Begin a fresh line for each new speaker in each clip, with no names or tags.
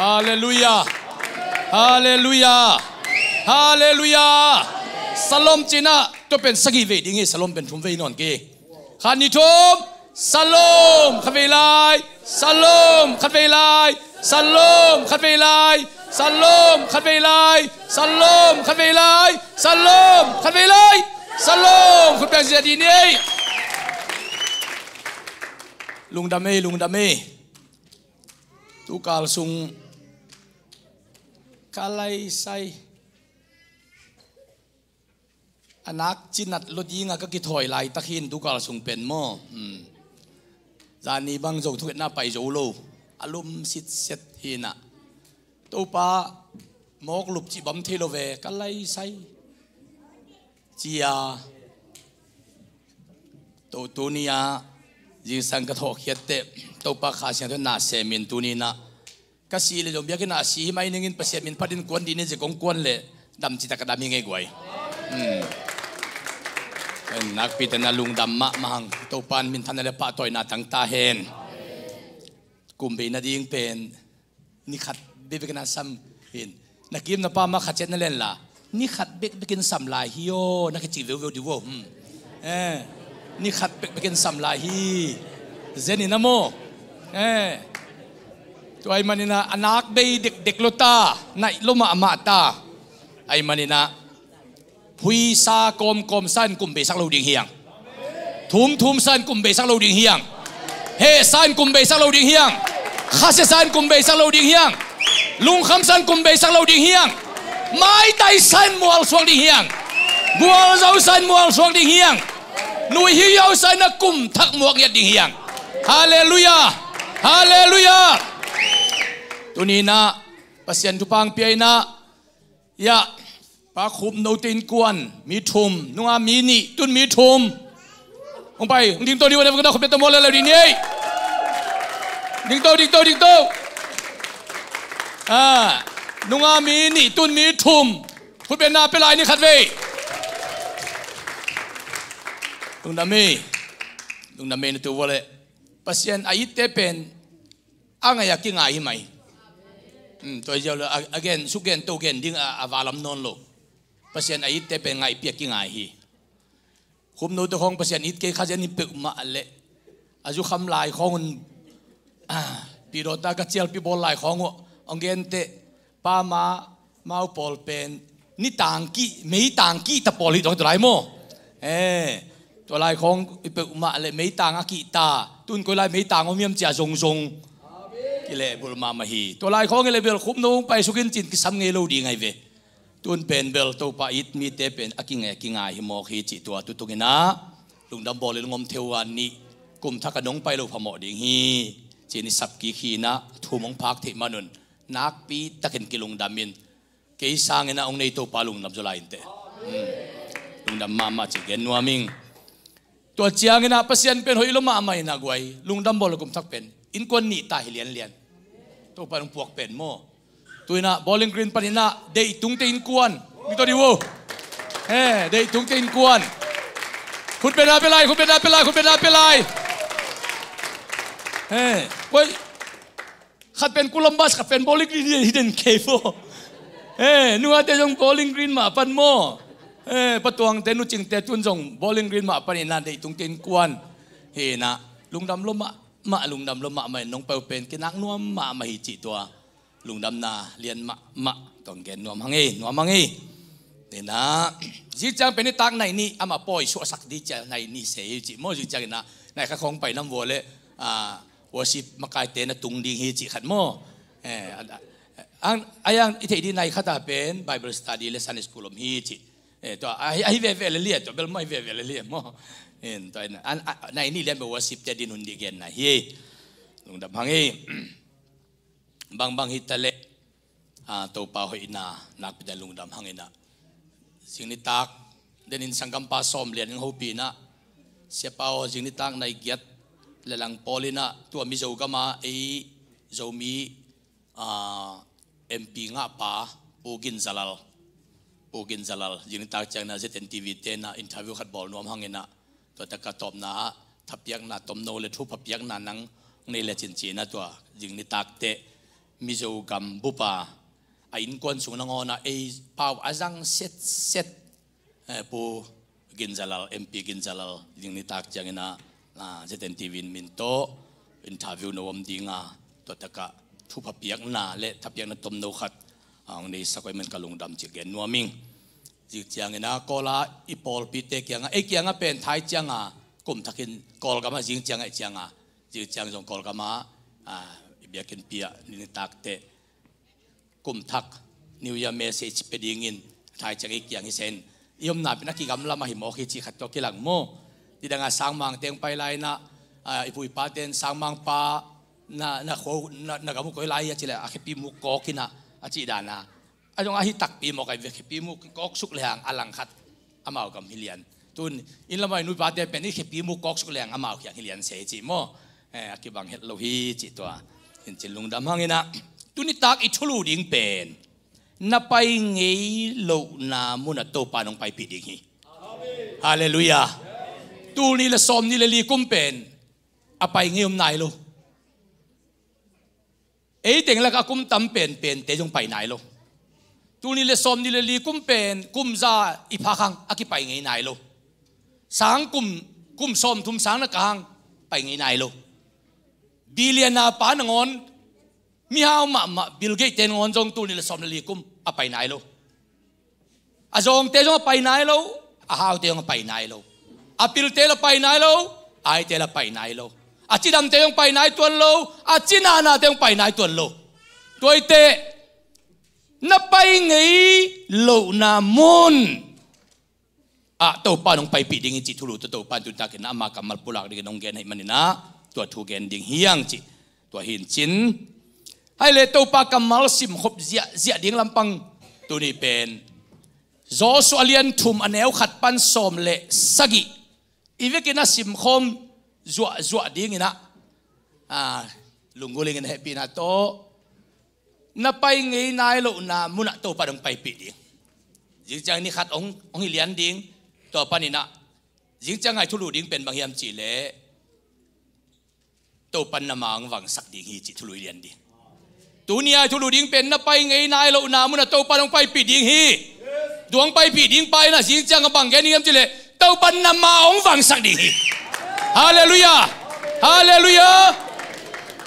ฮาเลลูยาฮาเลลูยาฮาเลลูยาสลมจีน่าตัวเป็นสกีเวดิ้งสลมเป็นทุ่มเวนอนเกขันนิทุมสลมขัดเวลายสลมขัดเวลายสลมขัดเวลายสลมขัดเวลายสลมขัดเวลายสลมขัดเวลายสลมคุณเป็นเสียดีนี่ลุงดำเมตุกาลซุงกาไลไซอนักจินัดลดยิงก็กิถอยไหลตะขินตุกาลซุงเป็นหม้อจานีบางโจทุกหน้าไปโจโลอารมณ์สิทธิ์เสร็จหินะตัวป้ามอกลุบจีบัมเทโลเวกาไลไซจียาตัวนี้ยิงสังกัดหอกเขียดเตะตัวป้าขาเสียงตัวน่าเสมินตัวนี้นะก็สีเลยจงเบียกินน่าสีไม่นึงอินเปอร์เซ็นต์มินพัดินกวนดีนี่จะกงกวนเลยดำจิตกระดำยังไงกวยนักพิจารณาลุงดำมะมังตัวปานมินทันอะไรปะต่อยนาตั้งตาเห็นกลุ่มเบนดีงเป็นนี่ขัดเบกินน่าซ้ำเห็นนักกิมนักป้ามาขัดเจ็ดนั่นเล่นล่ะนี่ขัดเบกินซ้ำลายฮิโอนักจีวิวดิวนี่ขัดเบกินซ้ำลายฮีเจนี่นะโมตัวไอ้มันนี่นะอนักเบยเด็กโลตาในโลมาอามาตาไอ้มันนี่นะพุยซากลมสั้นกุมเบสักเราดิ่งเฮียงทุมสั้นกุมเบสักเราดิ่งเฮียงเฮสั้นกุมเบสักเราดิ่งเฮียงข้าเสสั้นกุมเบสักเราดิ่งเฮียงลุงคำสั้นกุมเบสักเราดิ่งเฮียงไม้ไต่สั้นมัวสวงดิ่งเฮียงบัวเจ้าสั้นมัวสวงดิ่งเฮียงหนุ่ยฮิวสั้นนักกุมทักมัวเงียดดิ่งเฮียงฮาเลลูยาฮาเลลูยาตัวนี้นะปัสยันทุพังเปียนะยะปาคุมโนตินกวนมีทุมนุ่งอามีนี่ตุนมีทุมลงไปดิ้งโตดีวันนี้ก็ได้ขบเป็นตัวมอลแล้วดีนี่ดิ้งโตนุ่งอามีนี่ตุนมีทุมคุณเป็นนาเป็นลายนี่ขัดเวลุงดำเมนตัววอลเลยปัสยันอายิตเตเป็นอ่างอยากกินอะไรไหมตัวเจ้าเลย again สุกเกนโตเกนดิ้งอาวาลัมนนโลปัสยันอายิตเตเป็นไงเปียกกินอะไรคุมโนตัวของปัสยันอิตเกข้าจะนี่เปิกมาเละอายุคำลายของปีโรตากระเจียลปีบอลลายขององเกนเตป้ามาปอลเป็นนี่ต่างกี้ไม่ต่างกี้ตะปอลิตรงตัวไรโมตัวลายของเปิกมาเละไม่ต่างอากิตาตุนก็ลายไม่ต่างอมีมจ่าทรงกิเลบุลมามาฮีตัวลายของกิเลเบลคุมโนไปสุกินจินกิสัมเงโลดีไงเวตุนเป็นเบลตัวปาอิดมีเตเป็นอากิงไงฮิโมฮีจิตัวตุตุกินะลุงดำบอลเลยงมเทวันนี้กลุ่มทักกระนงไปลูกพมอดิ่งฮีจีนิสับกีขีนะทูมงพักเทมานุนนักปีตะเข็นกิลุงดำมินเกยสร้างนะองในตัวปาลุงดำจุลายน์เตลุงดำมาจิเกนนัวมิงตัวเจียงนะปัสยันเป็นหอยลมาไม่นักไว้ลุงดำบอลกลุ่มทักเป็นอินกวนนี่ตายเลียนตัวปาลุงพวกเป็นโมตัวน่ะบอลลิงกรีนปนิน่ะเดย์ตุงเตอินกวนมีตัวดีวูเดย์ตุงเตอินกวนคุณเป็นอะไรคุณเป็นอะไรเว้ยขัดเป็นกุลัมบัสขัดเป็นบอลลิงกรีนฮิดเด้นเคฟนัวเตจงบอลลิงกรีนมาปันโมประตวงเตนุจิงเตจุนจงบอลลิงกรีนมาปนิน่ะเดย์ตุงเตอินกวนนะลุงดำลมลุงดำลมไม่น้องเปลเป็นกินักนัวมาหิจิตัวลุงดำนาเรียนต้องเกณฑ์นัวมังเเนี่ยนะจิจังเป็นนิตักในนี่อามาปล่อยชัวสักดีจังในนี่เสียจิโมจิจังนะในข้าของไปน้ำวัวเลยวัวสิบมากายเตนะตุงดีฮิจิขัดโมยังอิทธิดีในข้าตาเป็น Bible Study Lesson School ฮิจิตัวไอ้เวลเลียตัวเบลไม่เวลเลียโมตัวนั้นในนี่เรียนแบบวัวสิบจะดินุนดีเกนนะเฮ้ลุงดำมังบางฮิตเล่ตัวป่าหอยนานักพิจารณาลุงดำหังอินะสิ่งนี้ตักเดินสังกัมปาสอมเรียนหัวปีนะเสียเป้าสิ่งนี้ตักในเกียรติเลลังปอลินะตัวมิโซกามาโจมีMP งะป่าปูกินซาลาลสิ่งนี้ตักจากนั้นจะเป็นทีวีเตนะอินเทอร์วิวขัดบอลนวมหังอินะตัวตะกะตอบนะทับยักนะตอมโนเลทุบพับยักนะนังในเลจินจีนะตัวสิ่งนี้ตักเต มิโซกัมบุปาอินกวนสุงนงอนะเป่าอาจังเซตปูกินจัลลMPกินจัลลยิงนิตักจังนะเจเต็นทีวินมินโตอินทาวิวนวมดีงาตัวตะกะทุบเปียกนาเละทับเปียกนัตมโนขัดในสักวันมันกลงดำจิเกนนัวมิงจิจังนะก็ละอีพอลปีเตกียงเกียงเป็นไทยจังกุมทักินกอลกามาจิงจังจังจิจังจงกอลกามาเบียกินเปียนิตักเตกุมทักนิวยาเมสเซจเป็นยิงไทยจังเกียงฮิเซนยมนาเป็นนักกิจกรรมละมาหิมอคิจิขัดตัวกิลังโมที่ดังสร้างมังเตียงไปไลนะอีปุยปาเตนสร้างมังปานะโคนะกมุกไลยาจิเลอาคิปีมุกกอกินะอาจิดานะอาจงอาฮิตักปีมอกไอเวคิปีมุกกอกสุกเลหังอลังขัดอามาวกับฮิเลียนตุนอินละไม่นุปาเตนเป็นนี่คิปีมุกกอกสุกเลหังอามาวกับฮิเลียนเสจิโมอาคิบังเฮตโลฮีจิตัวเห็นจิลุงดำหังนะตุนิตักอิทุลูดิงเป็นนับไปไงโลนามุนโตปานองไปปิดิงีฮาเลลูยาตูนี่ละสมนี่ละลีกุมเป็นอไปไงมนายโลเต็งละก็กุมตำเป็นเตจงไปไหนโลตูนี่ละสมนี่ละลีกุมเป็นกุมซาอีพาคังอากิไปไงนายโลสางกุมสมทุมสางนักางไปไงนายโลบิเลียนาปานงอนมีฮาวมาบิลเกตเตนงอนจงตูนี่ละสมนี่ละลีกุมไปไหนโลอาจงเตจงไปไหนโลอาฮาวเตจงไปไหนโลอาปิลเตละไปไหนโลไอเตละไปไหนโลอาจิดำเตจงไปไหนตัวโลอาจินานาเตจงไปไหนตัวโลตัวเตนับไปไงโลนามุนตัวปานองไปปิดดิ่งจิทุลุตัวปานตุนตากินอามากัมมัลปุลักดิ่งน้องเกนให้มันนะตัวทูเกนดิ่งเฮียงจิตัวหินจินให้เลตัวปากัมมัลสิมขบเจียดิ่งลำปังตัวนี้เป็นโจสุอาเลียนทุมอันเอวขัดปันสมเลสกิอีเวกินะสิมคมจัวดิ่งนะลุงกุลิงกันเฮปีนาโตนับไปไงนายโลนามุนะตัวปานองไปปิดดิ่งยิ่งจังนี่ขัดองฮิเลียนดิ่งตัวปานินะยิ่งจังไงทุลุดิ่งเป็นบางยามจีเลตัวปันนามังวังสักดิ่งฮีจิทุลุเลียนดิ่งตัวนี้ทุลุดิ่งเป็นนับไปไงนายโลนามุนะตัวปานองไปปิดดิ่งฮีดวงไปปิดดิ่งไปนะยิ่งจังกับบางแกนี่ยามจีเลตัวปันนามังวังสักดิ่งฮีฮาเลลูยาฮาเลลูยา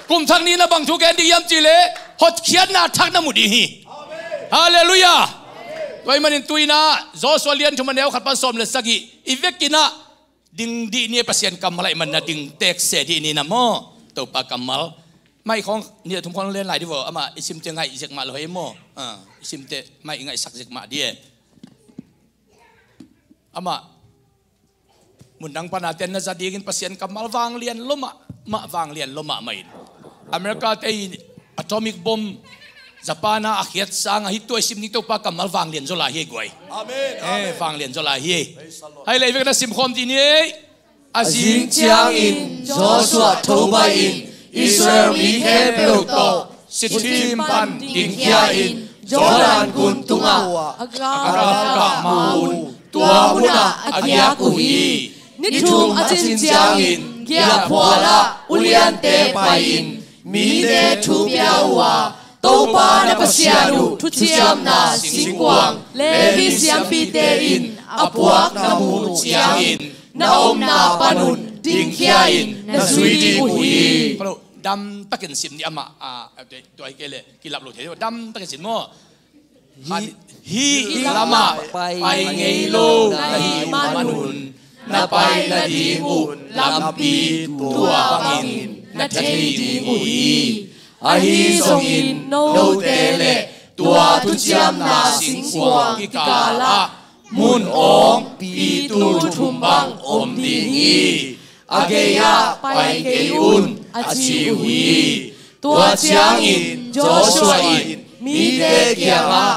กลุ่มทางนี้นะบางทุกแกนดิ่งยามจีเลหดเขียนนาทักน้ำมุดีฮีฮาเลลูยาตัวมันอินตุยนะโจสวเลียนทุมันเอวขัดปันสมเลสกิอีเวกินะดิ่งดีเนี่ยเปอร์เซ็นต์กำไรมันนะดิ่งเต็กเสดีนี่นะโมตัวปากกำมัลไม่ของเนี่ยทุกคนเล่นหลายที่ว่าอามาอิสิมเตงไงอิสิกมาเลยโมอิสิมเตไม่ไงสักสิกมาเดียอามามุนดังปนาเตนนะจะดิ่งเปอร์เซ็นต์กำมัลวางเลียนลมะวางเลียนลมะไม่อเมริกาเตยอะตอมิกบอมญี่ปุ่นอาเขียดสางฮิตตัวสิมนิโตปากกำมัลวางเลียนโจลาเฮกวยอาเมนวางเลียนโจลาเฮให้เลยเวกนั้นสิมคมที่นี้อาสิงเจียงอินโจชัวทูบายอินอิสราเอลมีเฮเปลโตสิทธิมปันดิงเคียอินโจดานกุนตุงะอากามาอุนตัวมุนะอาเกียกุฮีนิทุมอาจินเจียงอินเกียพัวละอุลียนเตไปอินมีเดทูเปียวาตัวปานะปัสยานุทุเจียมนาสิงกวางเลวิเซียมปีเตอินอปวกนามูเจียงอินนาอมนาปานุนดิงเคียอินนาสุยดีกุฮีดำตะกินสิมนี่อามาตัวไอ้เกลกิลับหลุดเห็นว่าดำตะกินสิมโม่ฮีลามาไปไงโลนาฮีมานุนนาไปนาดีมุนลำปีตัวปังอินนาเทดีกุฮีอาฮีทรงอินโนเตเลตัวทุจยมนาสิงกวางกิกาละมุนองปีตูทุมบังอมดีงีอาเกียไปเกยุนอาชิวีตัวเจียงอินโจชัวอินมีเดเกียงะ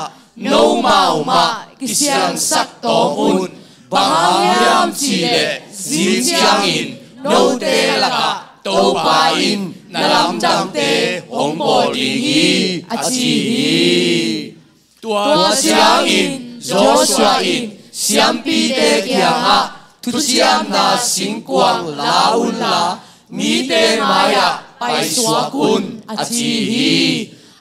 โนมาอุมากิเซียงสักตองอุนบางยามจีเลซิงเจียงอินโนเตละกะโตปาอินนาลำจังเตหงโบดีงีอาชีตัวเจียงอินโจชัวอินเซียมปีเตเกียงะทุเจียมนาสิงกวางลาอุนลามีเตมายาไปสวกุนอาชี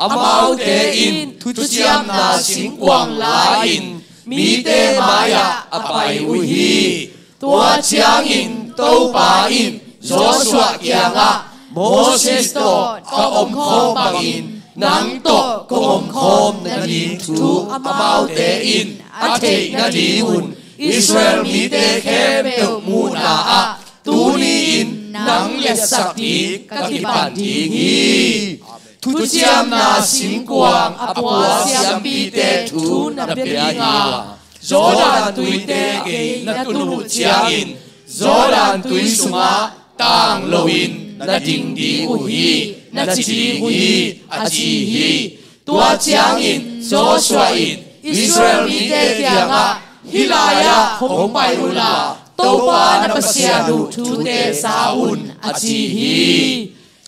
amau te in thu chiam na sing quang la in mi te maya apai uhi tua chiang in to pa in Joshua kianga Moses to ka khom bang in nang to ko khom na di thu amau te in ate na di un Israel mi te khem pe mu na a tu ni in nang le sak ti ka ki pan ti hi thu chiam na sing quang apua siam pi te thu na pe nga Jordan tui te ke na tu lu chiang in Jordan tui sunga tang loin na ding di uhi na chi uhi a chi hi tua chiang in Joshua in Israel mi te kianga hilaya hong pai ula topa na pasianu tu te saun a chi hi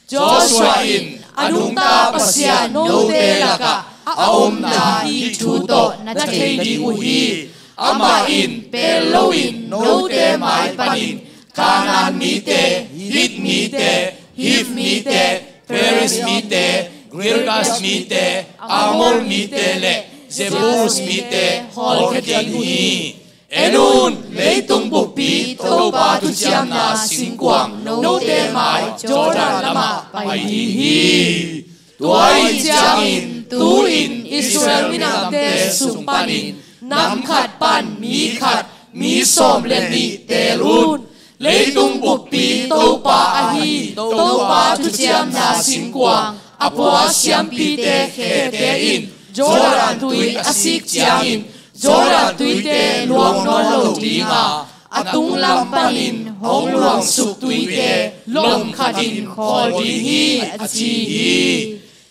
Joshua in anung ta pasian no te laka aom na di tu to na te di uhi ama in peloin no te mai panin Kanan mi te, Hit mi te, Hiv mi te, Peres mi te, Girgas mi te, Amor mi te le, Zebus mi te, Holketing hi. Enun, leitung bupi, topa tu siam na singkwang, no te mai, Jordan lama, pai hi. Tuai siangin, tuin, Israel minang te sumpanin, nam khat pan, mi khat, mi som len mi te lun. Leitung bupi topa ahi topa tu chiam na singkwang apua siam pi te khe te in Jordan tui asik chiang in Jordan tui te luang non lo tinga atung lam panin hong luang suk tui te lom khatin khol di hi achi hi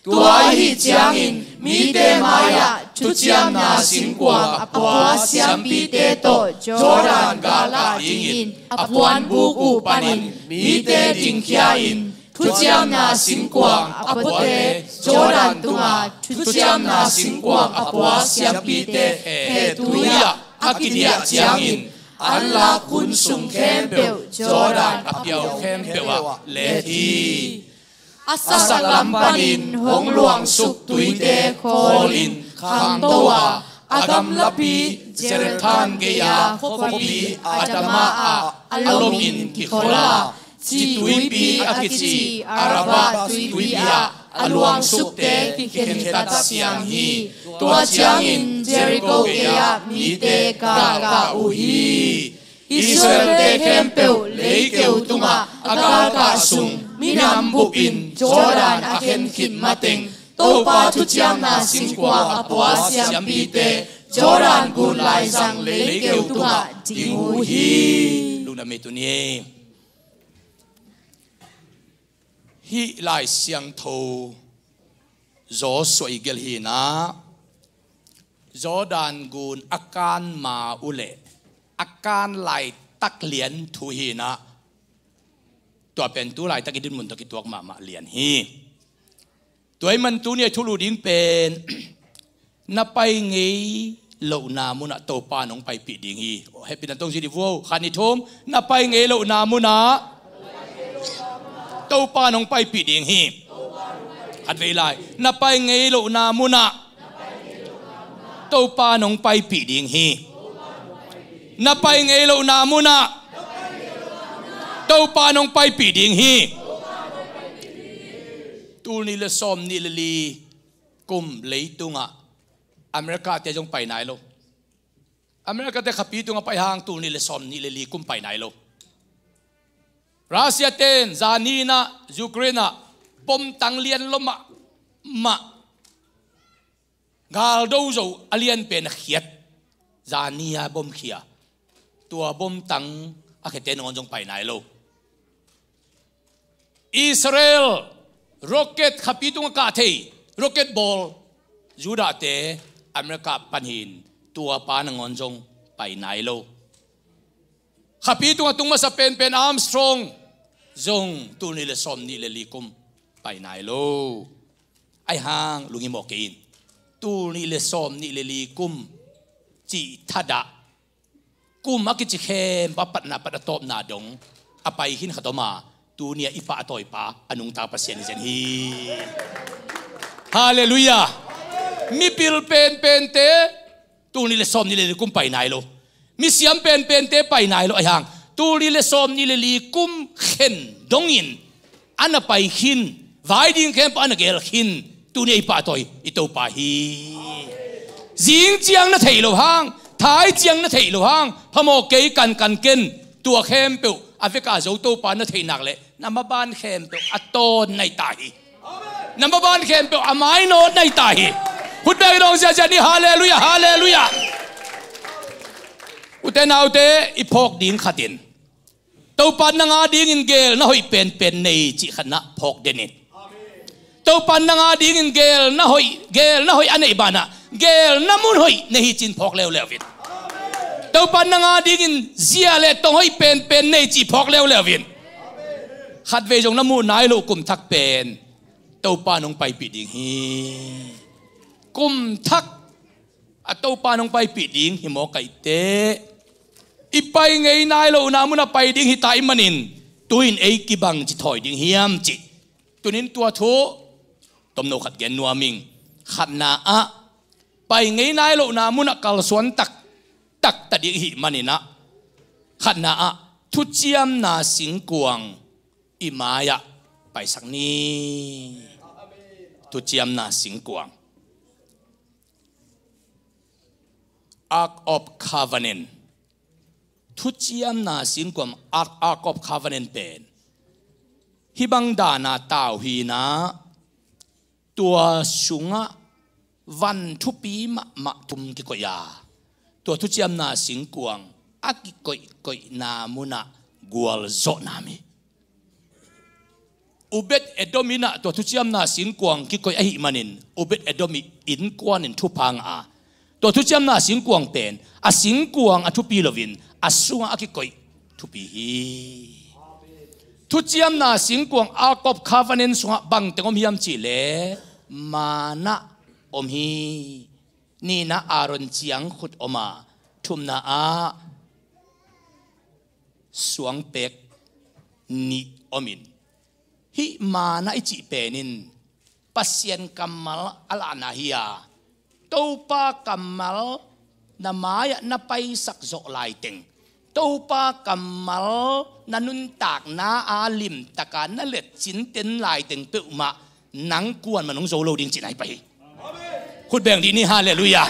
tua hi chiang in mi te maya tu chiam na singkwang apua siam pi te to Jordan gala in apuan buku panin mi te ding khia in tu chiam na singkwang apote Jordan tunga tu chiam na singkwang apua siam pi te he tuya akidia chiang in Allah kun sung khem pe Jordan apiao khem pe wa le thi Asak lampanin hong luang suk tui te kholin khang towa agam lapi jerethan geya khopi adama a alomin ki khola chi tui pi akichi araba tui a aluang suk te ki khen tat siang hi tua chiang in Jericho geya mi te ka uhi Israel te kempeu leikeu tunga aga sung minam bupin Jordan aken khit mateng topa tu chiam na singkwa apua siam pi te Jordan gun lai sang leikeu tunga tingu hi
lu na me tu ni hi lai siang tho zo soi gel hi na Jordan gun akan ma uleอาการไหลตักเหรียญทูฮีนะตัวเป็นตัวไหลตักดินมุนตักตัวมาเหรียญฮีตัวมันตัวเนี่ยทุลุดิ้งเป็นนับไปงี้เหล่านามุนะโตปานองไปปีดิ้งฮีให้เป็นตรงสิดิวขันนิทมนับไปงี้เหล่านามุนะโตปานองไปปีดิ้งฮีขัดเวลานับไปงี้เหล่านามุนะโตปานองไปปีดิ้งฮีนับไปไงเรานามุนะเต้าปานองไปปีดิ่งฮีตูนี่ละซอมนี่ละลีกุมเลยตุงะอเมริกาจะจงไปไหนลูกอเมริกาจะขับปีตุงะไปห่างตูนี่ละซอมนี่ละลีกุมไปไหนลูกรัสเซียเตนซานีนะยูเครนนะปมตังเลียนลมมะกาลดูโจอเลียนเป็นเขียดซานียบมเขียตัวบ่มตังอาเขตนอนจงไปไหนโลอิสราเอลร็อกเก็ตขับปีตุงกาเทร็อกเก็ตบอลยูดาเตอเมริกาปันหินตัวปานงอนจงไปไหนโลขับปีตุงมาสเปนเป็นอาร์มสตรองจงตัวนี่เลซอมนี่เลลีกุมไปไหนโลไอห่างลุงอิมบอกกินตัวนี่เลซอมนี่เลลีกุมจีทัดะกูมักจะเข้มปะปัดนาปัดตบนาดงอภัยหินขัดมาตัวเนี่ยอิปะต่อยปะอนุงตาเปอร์เซ็นต์เซนฮี ฮาเลลูยามีปิลเป็นเตตูนี่เลสอมนี่เลกุมไปไหนโลมีเสียมเป็นเตไปไหนโลไอ้ห่างตูนี่เลสอมนี่เลลีกุมเข็นดงอินอันน่ะไปหินวายดิ้งเข้มอันน่ะเกลหินตูนี่ไอ้ป่าตัวอีตัวป่าฮีจิงเจียงน่ะเทโลห่างท้ายเจียงน่ะเทโลห่างพะโมเกยกันเกินตัวเข้มเปียวอเฟริกาโจตัวป่าน่ะเทหนักเลยน้ำมาบ้านเข้มเปียวอัตโตนในตาฮีน้ำมาบ้านเข้มเปียวอามายโนในตาฮีพุทธเบกน้องเจ้านี่ฮาเลลูยาฮาเลลูยาอุเทนเอาเตอีพอกดิ้งขัดินตัวปันนางาดิ้งอินเกลน่าหอยเป็นในจิขณะพอกเดนินตัวปันนางาดิ้งอินเกลน่าหอยอันไหนบ้านะเกลน่ามุนหอยในหิจินพอกเลววินตัวปันนางาดิ้งอินเสียเลต้องหอยเป็นในจิพอกเลววินขัดเวจงน้ำมูนนายโลกุมทักเป็นตัวปานองไปปิดดิ้งฮีกุมทักอัตโตปานองไปปิดดิ้งหิมอไก่เตอีไปไงนายเรานามุนไปดิ้งหิตายมันินตัวอินเอกิบังจิถอยดิ้งเฮียมจิตัวนินตัวโถตมโนขัดเกนนัวมิงขัดนาอะไปไงนายเรานามุนกัลสวนตักตัดดิ้งหิมันินะขัดนาอะทุเจียมนาสิงกวงอิมายะไปสักนี้ทุเจียมนาสิงกวงArk of Covenant ทุเจียมนาสิงกวม Ark of Covenant เป็นฮิบังดานาตาวฮีนาตัวสุงะวันทุปีมะทุมกิกอยาตัวทุเจียมนาสิงกวงอากิกอยนามุนะกัวลโซนามิอุเบตเอโดมินะตัวทุเจียมนาสิงกวงกิกอยอหิมันินอุเบตเอโดมิอินกวนินทุพังอาตัวทุเจียมนาสิงกวงเป็นอาสิงกวงอาทุปีลวินอาสุงอากิกอยทุปีฮีทุเจียมนาสิงกวงอากอบคาฟันเนนสุงบังเตงอมฮิยมจิเลมานะอมฮีนี่นะอารอนเจียงขุดออกมาทุมนาอาสวงเป็กนิอมินฮิมานะอิจิเปนินปัสยันกัมมัลอัลอานาฮิยาตัวปากัมมัลนามายนาไปสักโจลายติงตัวปากัมมัลนันุนตากนาอาลิมตะการนั่นเล็ดจินเต็นลายติงเปิ่มาหนังกวนมันน้องโจโลดิงจินไหนไปคุณแบ่งดีนี่ฮาเลลูยา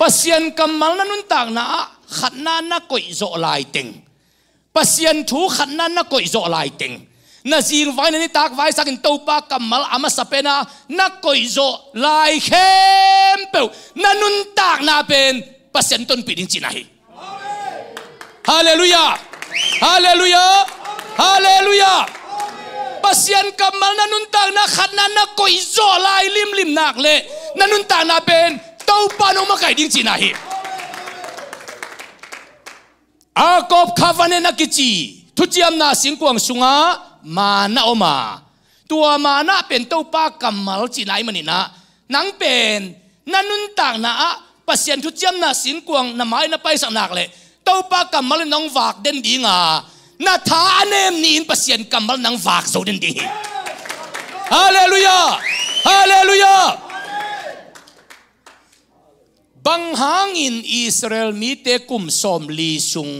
ปัสยันกัมมัลนันุนตากนาขัดนานักก่อยโจลายติงปัสยันถูขัดนานักก่อยโจลายติงนาจิงไว้ในนี้ตากไว้สักินตัวปากัมมัลอามาสเปนานักก่อยโจลายเข้มเปล่านันุนตากนาเป็นปัสยันต้นปีดิงจินไหนฮาเลลูยาฮาเลลูยาฮาเลลูยาปัสยันกัมมัลนันุนตากนาขัดนานักก่อยโจลายลิมนักเละนันุนตากนาเป็นตัวปานองมาไก่ดิงจินไหนอากอบคาฟันเนนักจีทุเจียมนาสิงกวงสุงามานะอมาตัวมานะเป็นตัวปากัมมัลจีไหนมันนี่นะนังเป็นนันุนต่างนะปัสยันทุเจียมนาสิงกวงน้ำไม้น่ะไปสักนักเลยตัวปากัมมัลน้องฝากเด่นดีงานาทาเนมนีนปัสยันกัมมัลน้องฝากโซเด่นดีฮาเลลูยาฮาเลลูยาบังหางอินอิสราเอลมีเตกุมสอมลีซุง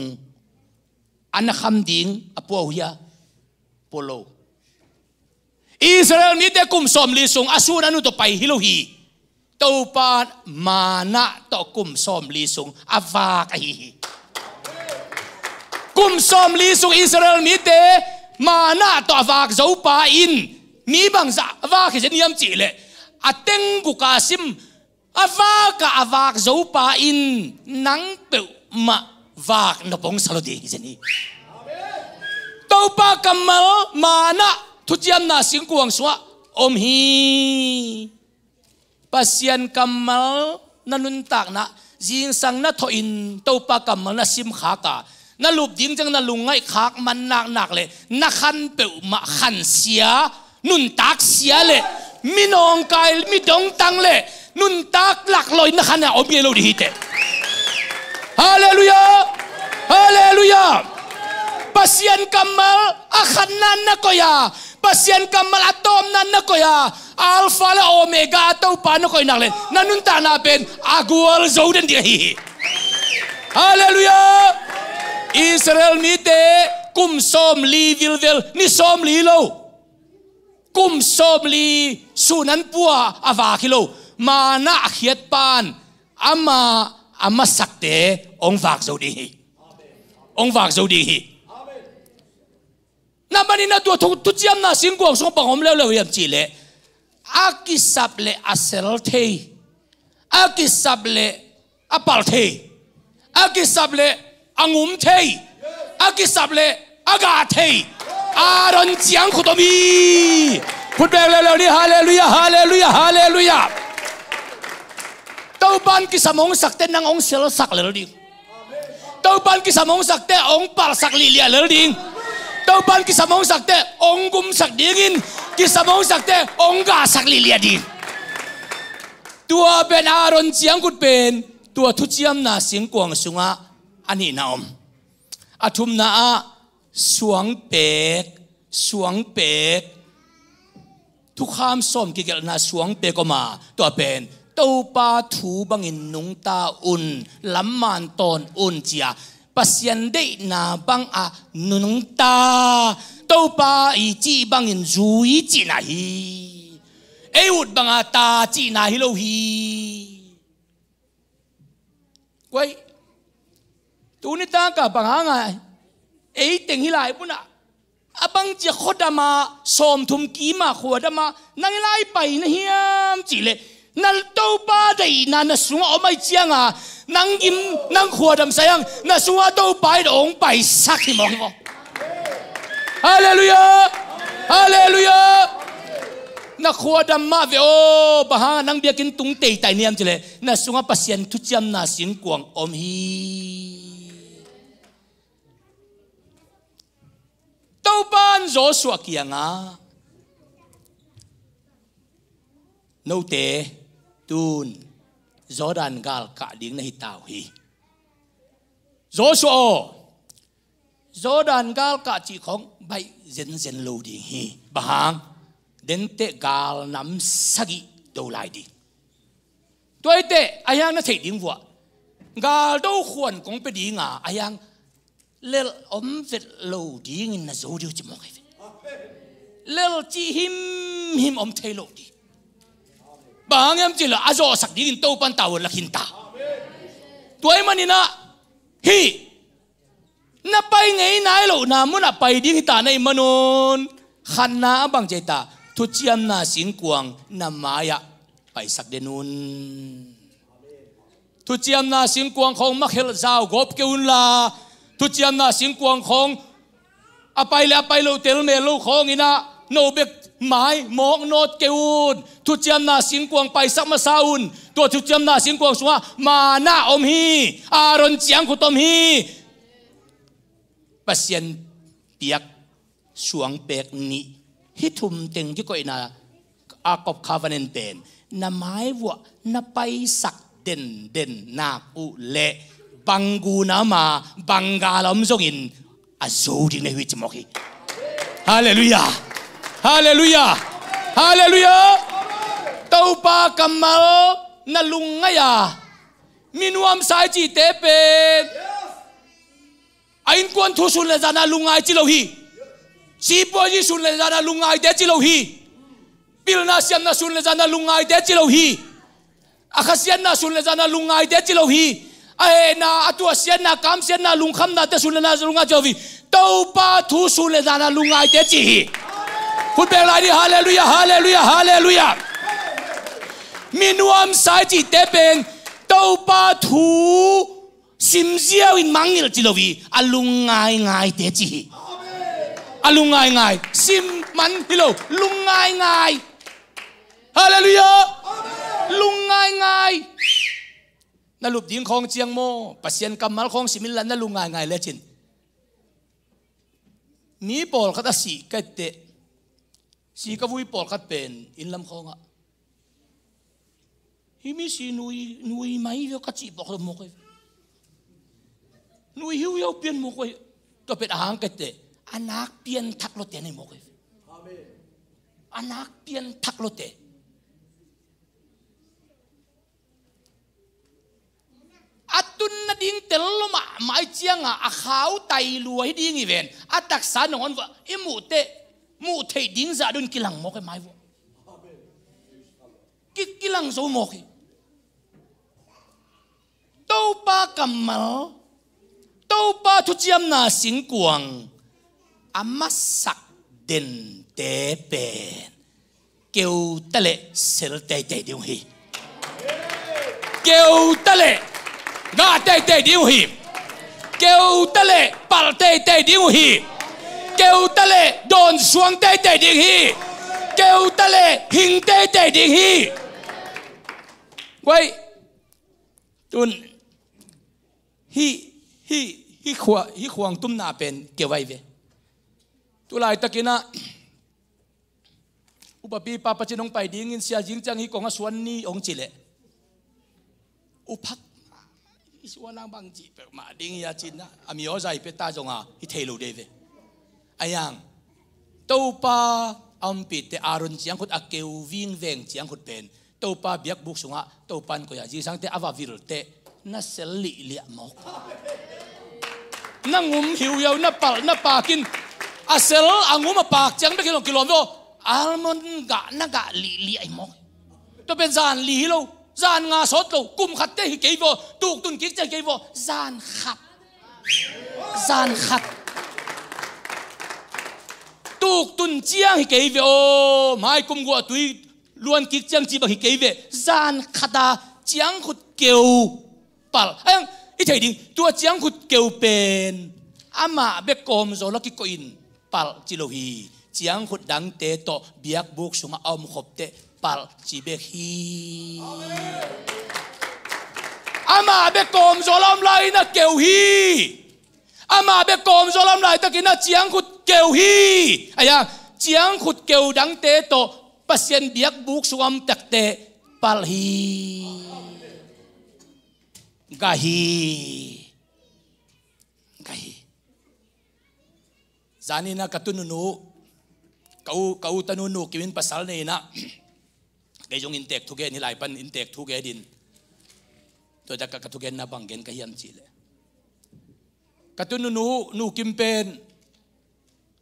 อันคำดิ้งอปัวหุยาโปโลอิสราเอลมีเตกุมสอมลีซุงอาสูนันุตไปฮิโลฮีตัวปามานะตอกุมสอมลีซุงอาวากฮีกุมสอมลีซุงอิสราเอลมีเตมานะตออาวากเจ้าปาอินมีบางจะอาวากเช่นยามจีเลอเต็งกุกาซิมอาวากอาวากเจ้าปาอินนังเปิวมาวากนปงสลดีเจนี่ตัวปากัมมัลมานะทุเจียมนาสิงกวงสวะอมฮีปัสยันกัมมัลนันุนตากนะจิงสังนะทอินตัวปากัมมัลนะซิมขากานะลูบดิงจังนะลุงไงขากมันหนักเลยนะขันเปิวมาขันเสียนุนตากเสียเลยมินองกายมิดงตังเลยนุนตากหลักลอยนะขันเนี่ยอมเยโลดีฮิตฮาเลลูยาฮาเลลูยาปัสยันกัมมัลอาขันนันนะก็ยาป pasien kamal atom nan na koya alpha la omega to pa na koy naklen nanun ta na pen agwal zoden di hi hallelujah Israel mi te kum som li vilvel ni som li lo kum som li sunan pua awa kilo mana khiat pan ama sakte ong vak zo di hi ong vak zo di hi na mani na tu chiam na sing kuang song pangom le yam chi le akisap le asel thei akisap le apal thei akisap le angum thei akisap le aga thei aron chiang khutomi phut bek le ni hallelujah hallelujah hallelujah tau ban ki samong sakte nang ong sel sak le ding tau ban ki samong sakte ong pal sak li lia le ding tau ban ki samong sakte ong gum sak dingin ki samong sakte ong ga sak li lia ding tua ben aron chiang kut pen tua thu chiam na sing kuang sunga ani na om athum na a suang pek thu kham som ki gel na suang pek ko ma tua pen tau pa thu bangin nung ta un lam man ton un chia pasien de na bang a nung ta tau pa i chi bangin zui chi na hi e ut bang a ta chi na hi lo hi quay tu ni ta ka bang nga e teng hi lai puna abang chi khodama som thum ki ma khodama nang lai pai na hiam chi le nal tau pa dai na sunga o mai chianga nang im nang khodam sayang na sunga tau pai dong pai sak hi mong hallelujah hallelujah na khodam ma ve o baha nang biakin tung tei tai niam chile na sunga pasien thu chiam na sin kuang om hi tau pan Joshua kianga no te tun Jordan gal ka ding na hitaw hi Joshua Jordan gal ka chi khong bai zen lo ding hi bahang den te gal nam sagi do lai di toi te ayang na thei ding wa gal do khon kong pe ding a ayang lel om vet lo ding in na zo dio chi mo kai lel chi him om thei lo di bang em chỉ là azo sak ding to pan tawon la khinta toy manina hi na pai ngei nai lo na mun a pai ding ta nei manon khanna bang jeta thu chiam na sing kuang na maya pai sak denun thu chiam na sing kuang khong ma khel zau gop keun la thu chiam na sing kuang khong apai lo tel me lo khong ina no bek mai mok not keun thu chiam na sing kuang pai sak ma saun to thu chiam na sing kuang sunga ma na om hi aron chiang khutom hi pasien piak suang pek ni hitum teng ki ko ina akop covenant pen na mai wa na pai sak den na u le bangu na ma bangalam zongin azo ding ne wi chmoki hallelujah hallelujah hallelujah tau pa kamal na lungaya minuam sai chi te pen ain kon thu sun le jana lungai chi lo hi si po ji sun le jana lungai de chi lo hi pilna siam na sun le jana lungai de chi lo hi akhasian na sun le jana lungai de chi lo hi ai na atua sian na kam sian na lungkham na te sun le na lunga chovi tau pa thu sun le jana lungai de chi hi phut bek lai di hallelujah hallelujah hallelujah minuam sai chi te pen tau pa thu sim ziao in mangil chi lovi alungai ngai te chi alungai ngai sim man hilo lungai ngai hallelujah lungai ngai na lup ding khong chiang mo pasien kamal khong similan na lungai ngai le chin mi pol khata si ka te si ka vui pol khat pen in lam khonga himi si nui mai yo ka chi bok mo ko nui hiu yo pian mo ko to pet ahang ka te anak pian thak lo te nei mo ko anak pian thak lote atun na ding tello ma mai chianga a khau tai luai ding event atak san on wa imute mu thei ding za dun kilang mo ke mai wo kilang zo mo ki to pa kamal to pa thu chiam na sing kuang amasak den te pen kêu ta lệ sel te te diu hi kêu ta lệ ga te te diu hi kêu ta lệ pal te te diu hi kêu ta lệ don suang te te diu hi kêu ta lệ hing te te diu hi quay tuần hi khoang tum na pen kêu vai ve tu lai takina upapi papa chinong pai ding in sia jing chang hi konga suan ni ong chile upak isuanang bang ji pe ma ding ya chin na ami o zai pe ta jonga hi thelo de ve ayang to pa am pi te arun chiang khut akeu wing veng chiang khut pen to pa biak buk sunga to pan ko ya ji sang te awa vil te na sel li li mo na ngum hiu yau na pal na pa kin asel angum pak chang be kilom kilom do almond ga na ga li ai mo to ben zan li lo zan nga sot lo kum khat te hi ke vo tuk tun kik che ke vo zan khat tuk tun chiang hi ke vo mai kum go tui luan kik chang chi ba hi ke ve zan khata chiang khut keu pal ayang i thei ding tua chiang khut keu pen ama be kom zo lo ki ko in pal chi lo hi chiang khut dang te to biak buk sunga om khop te pal chi be hi ama be kom zo lam lai na keu hi ama be kom zo lam lai takina chiang khut keu hi aya chiang khut keu dang te to pasien biak buk suam tak te pal hi gahi zanina katununu kau tanunu kiwin pasal nei na kayong intek thuge ni lai pan intek thuge din to da ka thuge na banggen ka hiam chile katununu nu kimpen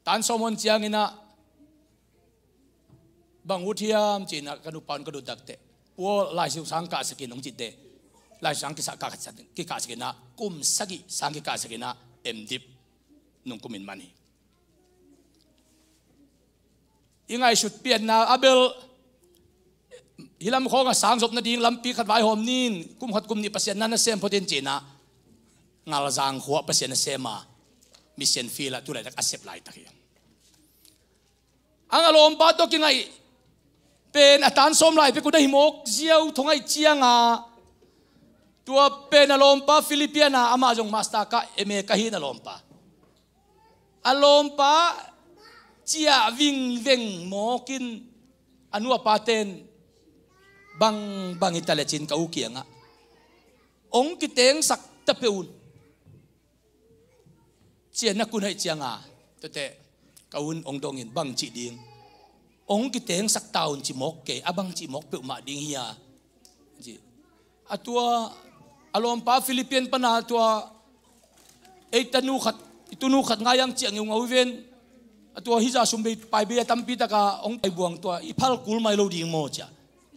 tan somon chiang ina banguthiam china kanu pan kadu dakte wo lai siu sang ka sakin ong chite lai sang ki sa ka ki ka sakina kum sagi sang ki ka sakina emdip nung kumin mani ingai should pian na abel hilam khonga sang zop na ding lampi khat vai hom nin kum khat kum ni pasien na sem poten china ngal jang khuwa pasien na sema mission fila tu lai tak accept lai tak ang alom pa to kingai pen atan som lai pe ku da himok ziau thongai chianga tua pen alom pa Filipiana ama jong master ka eme ka hin alom pa chia ving veng mokin anua paten bang italechin ka ukianga ong kiteng sak tapeun chia na kunai chianga tote kaun ong dongin bang chi ding ong kiteng sak taun chi mok ke abang chi mok pe ma ding hiya ji atua alom pa Philippine pana tua eitanu khat ngayang chiang yung awen atua hiza sumbe pai be tampi taka ong pai buang tua iphal kul mai lo ding mo cha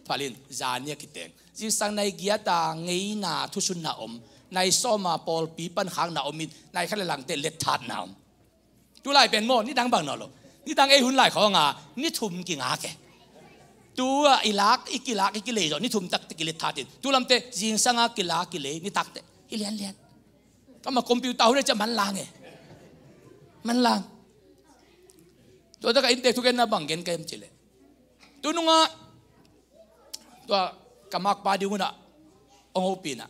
phalin zania kiteng ji sang nai gia ta ngei na thu sun na om nai soma pol pi pan khang na omit nai khale lang te let that na om tu lai pen mo ni dang bang no lo ni dang e hun lai kho nga ni thum ki nga ke tu ilak ikile zo ni thum tak te kilet thatin tu lam te jing sanga kile ni tak te ilian kama computer hu cha man lang to da ka inte thugen na banggen ka em chile tu nunga to kamak pa diuna ong hopina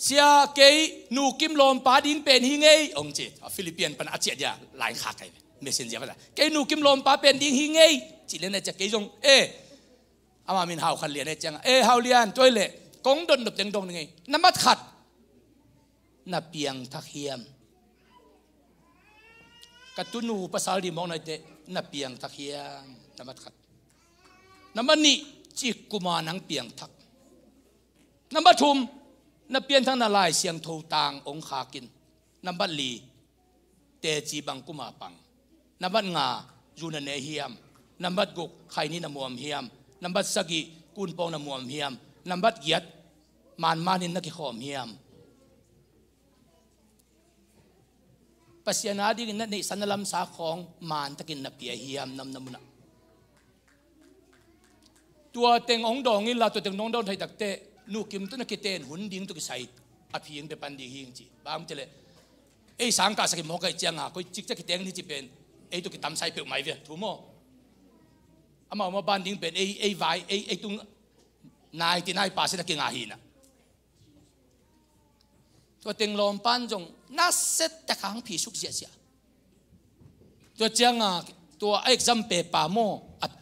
sia ke nu kim lom pa ding pen hi ngei ong che Philippine pan achia ya lai kha kai messenger ka ke nu kim lom pa pen ding hi ngei chile na cha ke jong ama min hau khan lian chang hau lian toile kong don dop teng dong ngai namat khat na piang thakhiam katunu pasal di mong na te na piang thakhiam namat khat number ni chỉ kuma nang piang thak number thum na pian thang na lai siang thâu tang ong khakin number li te chi bang kuma pang number nga juna ne hiam number guk khai ni na muam hiam number sagi kun pong na muam hiam number giat man manin na ki khom hiam pasiana di na ni sanalam sa khong man takin na pia hiam nam namuna tua teng ong dong in la tua teng nong dong thai takte nu kim tu na kiten hun ding tu ki sai a phieng pe pan di hing chi bam chele ei sang ka sa ki mo kai changa koi chik cha ki teng ni chi pen ei tu ki tam sai pe mai ve thu mo ama ma ban ding pen ei vai ei tung 99% ki nga hi naตัวเต็งลมปันจงน่าเสร็จแต่ขังผีสุกเสียเสียตัวเจ้าตัวเอ็กซัมเปปาโม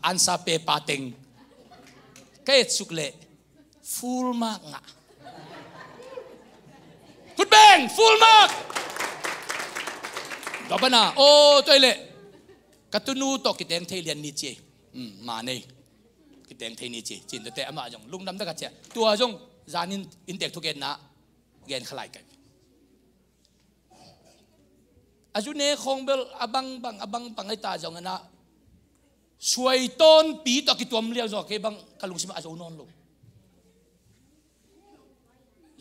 อันซาเปปาเต็งก็เอ็ดสุกเละฟูลมากงะฟุตแบงฟูลมากดอกปนาโอ้ตัวเละกัตุนูตกกิเตงเทเลียนนิเจมาเน่กิเตงเทนิเจจินตัวเตะมาจงลุงดำตะกัดเจตัวจงจานินอินเด็กทุกเกนนะเกนขลายกันอาจุเนคงเบลอบังปังไอตาจงนะช่วยต้นปีตอกิตัวมเลี้ยวจอกเก็บังกะลุงสิมาอาจุนอนลง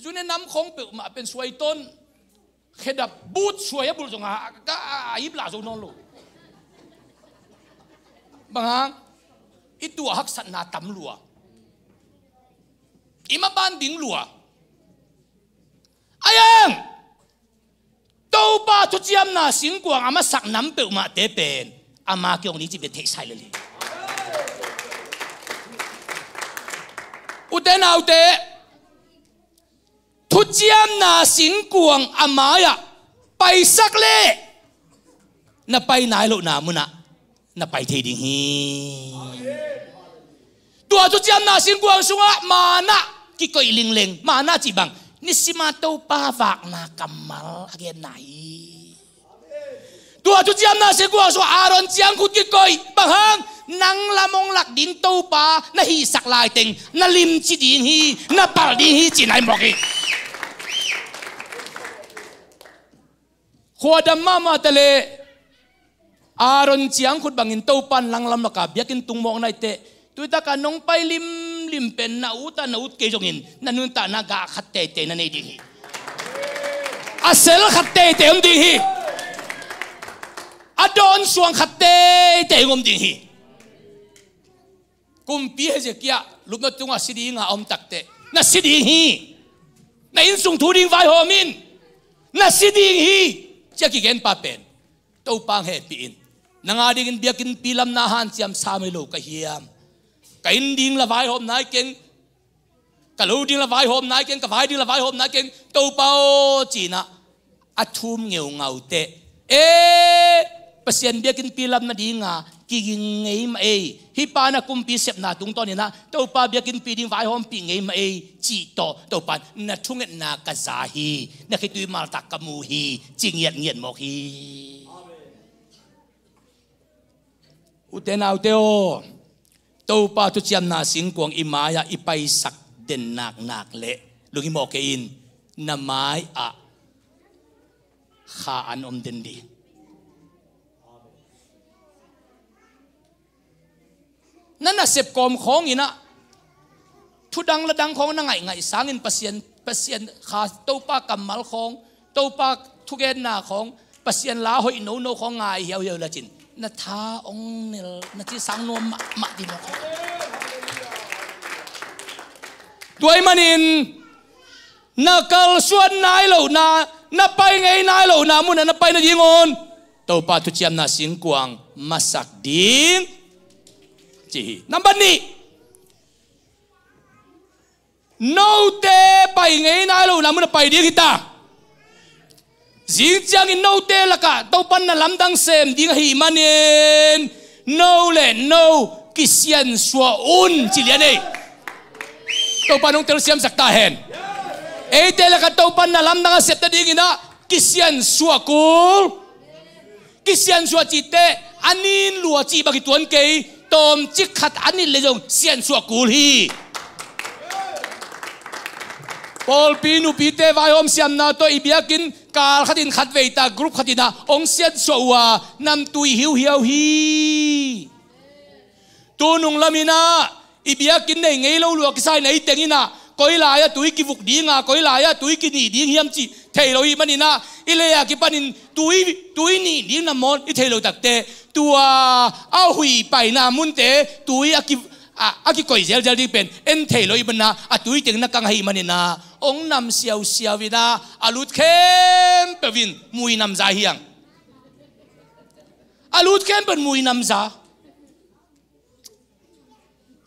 จุเนน้ำคงเปิดมาเป็นช่วยต้นเขดับบูดช่วยบุรุษจงหาก็อิบลาอาจุนอนลงบางครั้งอีตัวหักสันนาตำลัวอิมาบ้านดิ่งลัวอายังตัวป้าทุกยามน่าสิงกวางอามาสักน้ำเปิลมาเตะเป็นอามาเกี่ยวนี้จะเป็นเทใส่เลยอุเทนเอาเตะทุกยามน่าสิงกวางอามาอย่าไปสักเล่น่าไปไหนลูกน่ามุน่ะน่าไปเทดิ่งฮีตัวทุกยามน่าสิงกวางสุงะมาน่ะกิโกยลิงเลงมาน่ะจีบังนี่สิมาตัวป้าวากนากำมัลอะไรไหนตัวจุดยามน่าเสียกว่าส่วนอารอนเจียงคุดกิโกยบางฮังนังละมงหลักดินตัวป้าน่าฮีสักลายเต็งน่าลิมจีดิงฮีน่าปาดิงฮีจีนายบอกฮีขวดดำมาทะเลอารอนเจียงคุดบางอินตัวปันลังลำละกับยักินตุงมองในเตะตัวตากันน้องไปลิมเป็นนาอุตเกจงอินนั่นนุ่นตานากาขัดเตะนั่นเองดีอาเซลขัดเตะอมดีฮีอาดอนสวงขัดเตะอมดีฮีกุมปีเฮเจกี้ลุกมาตุงอาสิดีงาอมตักเตะน่าสิดีฮีน่าอินสุงทูดิงไฟโฮมินน่าสิดีฮีจะกี่เกนปาเป็นตัวปังเฮปีอินนางอาดิกินเบียกินปีลำนาฮันเจียมสามิโลกะเฮียมกินดิ้งละไฟหอมนายเก่งกะลูดิ้งละไฟหอมนายเก่งกะไฟดิ้งละไฟหอมนายเก่งตัวเป้าจีน่ะอัดทุ่มเงาเตะเปอร์เซ็นต์เบียกินปีลำนาดิ้งอ่ะกินเงยมาฮิปานะกุมปีเสพนาตุงตอนนี้นะตัวป้าเบียกินปีดิ้งไฟหอมปีเงยมาจีโตตัวปันน่ะทุ่งเงินนากะซาฮีน่ะคิดดูมาตักกะมูฮีจิงเงียนหมอกฮีอุเทนเอาเตโอตัวป้าทุกยามน่าสิงกวงอิมายาอิไปสักเด่นหนักเละลุงอิโมเกอินน้ำไม้อะข้าอันอมเด่นดีนั่นน่ะเสพกอมของอีนะทุดังละดังของนั่งไงสางินเปอร์เซ็นต์ข้าตัวป้ากำมัลของตัวป้าทุกเอ็นหน้าของเปอร์เซ็นต์ลาหอยโนของไงเหี่ยวละจินนาทาองเนลนาที่สังนวมมาดีมากด้วยมันินนักลส่วนนายเหล่านาไปไงนายเหล่านามุนนาไปนายิงอนตัวปาทุจิมนาสิงกวางมาสักดิ้งจีนับบันนี้โนเตไปไงนายเหล่านามุนไปดิ้งkita Ziyang in no te laka tau pan na lamdang sem ding hi manin no le no kisian swa un chilian ei tau panong tel siam sakta hen ei te laka tau pan na lamdang sep ta ding ina kisian swa kul kisian swa chi te anin lua chi bagi tuan kei ตอมจิกขัดอันนี้เลยจงเสียนสัวกูลีพอลปีนูปีเตวายอมเสียมนาตัวอีเบียกินกาลขัดินขัดเวตากรุ๊ปขัดินาองเสียนสัวนำตุยหิวเหี่ยวฮีตัวนุ่งลามินาอีเบียกินในไงเราลวกใส่ในเต็งน่ะก้อยลายตุยกิบุกดีงาก้อยลายตุยกินนี่ดีเฮียมจีเทโลอีมันนี่นะอิเลยกิปันินตุยนี่ดีน้ำมันอิเทโลตักเตตัวเอาหุยไปน้ำมุนเตตุยอากิก้อยเจลดีเป็นเอ็นเทโลอีมันนะตุยเต็งนักกังให้มันนี่นะองนำเสียววินาอาลุดเข้มเปวินมุยนำใจเฮียงอาลุดเข้มเป็นมุยนำใจ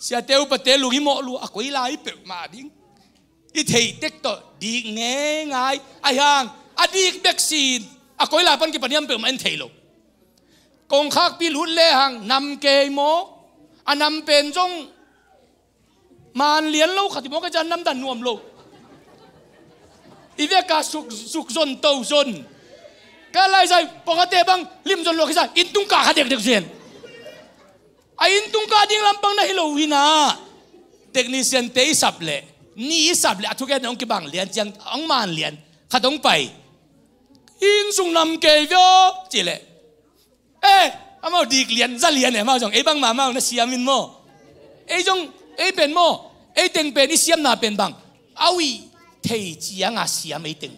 เสียเตวปะเตลูกิโมลูอะก้อยลายเปมาดิ้งอีเทเต็กต่อดีง่ายไอ้ยังอดีตเบกซีนอะก้อยลายปันกิปันยามเปมาเอ็นเทโลกงคักปีลุดเลหังนำเกยโมอันนำเป็นจงมานเลี้ยนโลขัดโมก็จะนำดันนวมโลอีเวกาสุกซนโตซนก็ไล่ใจปกติบังลิมจนโลกิใจอินตุงกาขัดเด็กเสียนไอ้อินตุงกาดิ้งลำปังนะฮิโลวินาเทคนิคเซนเตยสับเล่นี่สับเล่ทุกอย่างน้องกิบังเลียนจังอังมานเลียนขัดต้องไปอินสุงนำเกยอจีเล่อามาดีเลียนจะเลียนเนี่ยมาจงไอ้บังมาน่ะเสียมินโมไอ้จงไอ้เป็นโมไอ้เต็งเป็นไอ้เสียมน่ะเป็นบังเอาอีเทจียงอาเสียไม่เต็ง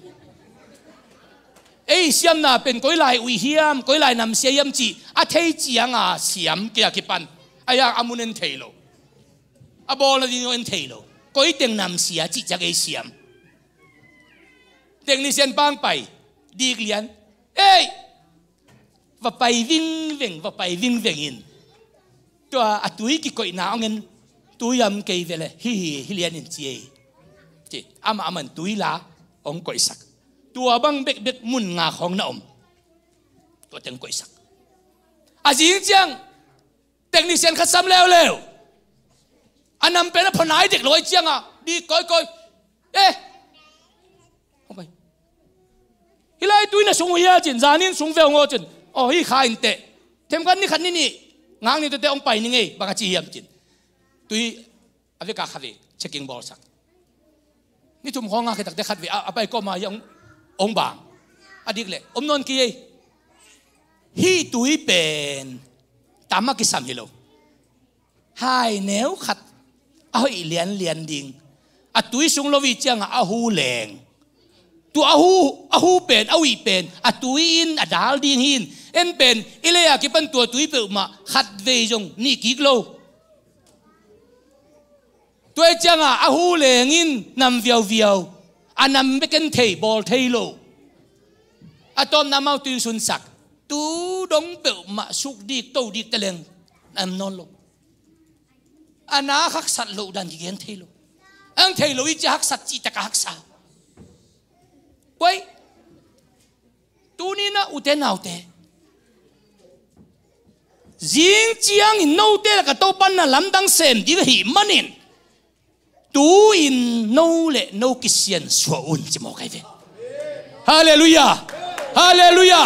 ไอ้เสียมน่ะเป็นก้อยลายวิเฮียมก้อยลายนำเสียมจีอาเทจียงอาเสียมเกี่ยกิปันไอ้ยังอามุนเอ็นเทโลอาบอลดิโนเอ็นเทโลก้อยเต็งนำเสียจีจากไอ้เสียมเต็งนี่เสียนปังไปดีเลียนว่าไปวิ่งอินตัวตุยกิโกยนาเงินตุยมเกยเวลฮิเลียนินจีอามันตุยลาองโกยสักตัวบังเบกมุนงาของน้อมตัวเต็งโกยสักอาจริงจังเทคนิคเซนขัดซ้ำแล้วอันนั้นเป็นพนายเด็กลอยเจียงดีก้อยเอาไปฮิไลตุยน่ะสงวยจินจานินสงเวงจินโอ้ยข้าอินเตะเทมกันนี่ขันนี่งานนี่ตัวเตะองไปนี่ไงบางทียามจินตุยอเวกาขัดเลยเช็คกิ้งบอลสักนี่ทุ่มห้องงานแค่ตักเตะขัดเลยเอาไปก็มายังองบางอดีตเลยนนกี้ฮีตุยเป็นตามมากิสามฮิโลหายแนวขัดเอาอีเลียนดิ่งตุยสุงโลวิจังเอาหูแรงตัวอาหูเป็นเอาอีเป็นตุยอินดาลดิ่งหินเอ็นเป็นอิเลยกิปันตัวตุยเปิดมาขัดเวจงนี่กิโลตัวจังอาหูแรงอินนำเวียวอันนำไม่กันเทบอลเทโลตอนนำเอาตุยสุนสักตูดงเปิดมาสุกดีโตดีตะเลงนำนอนโลอันน่าหักสัตว์โลดันกินเทโลอันเทโลอีจะหักสัตว์จีตะกหักสัตว์ไว้ตูนี่นะอุเทนเอาเตจิงเจียงอินโนเตละก็โตปันน่ะลำดังเซมดีก็หิมันอินตูอินโนเลโนกิเซียนสวอุนจิโมไกเวฮาเลลูยา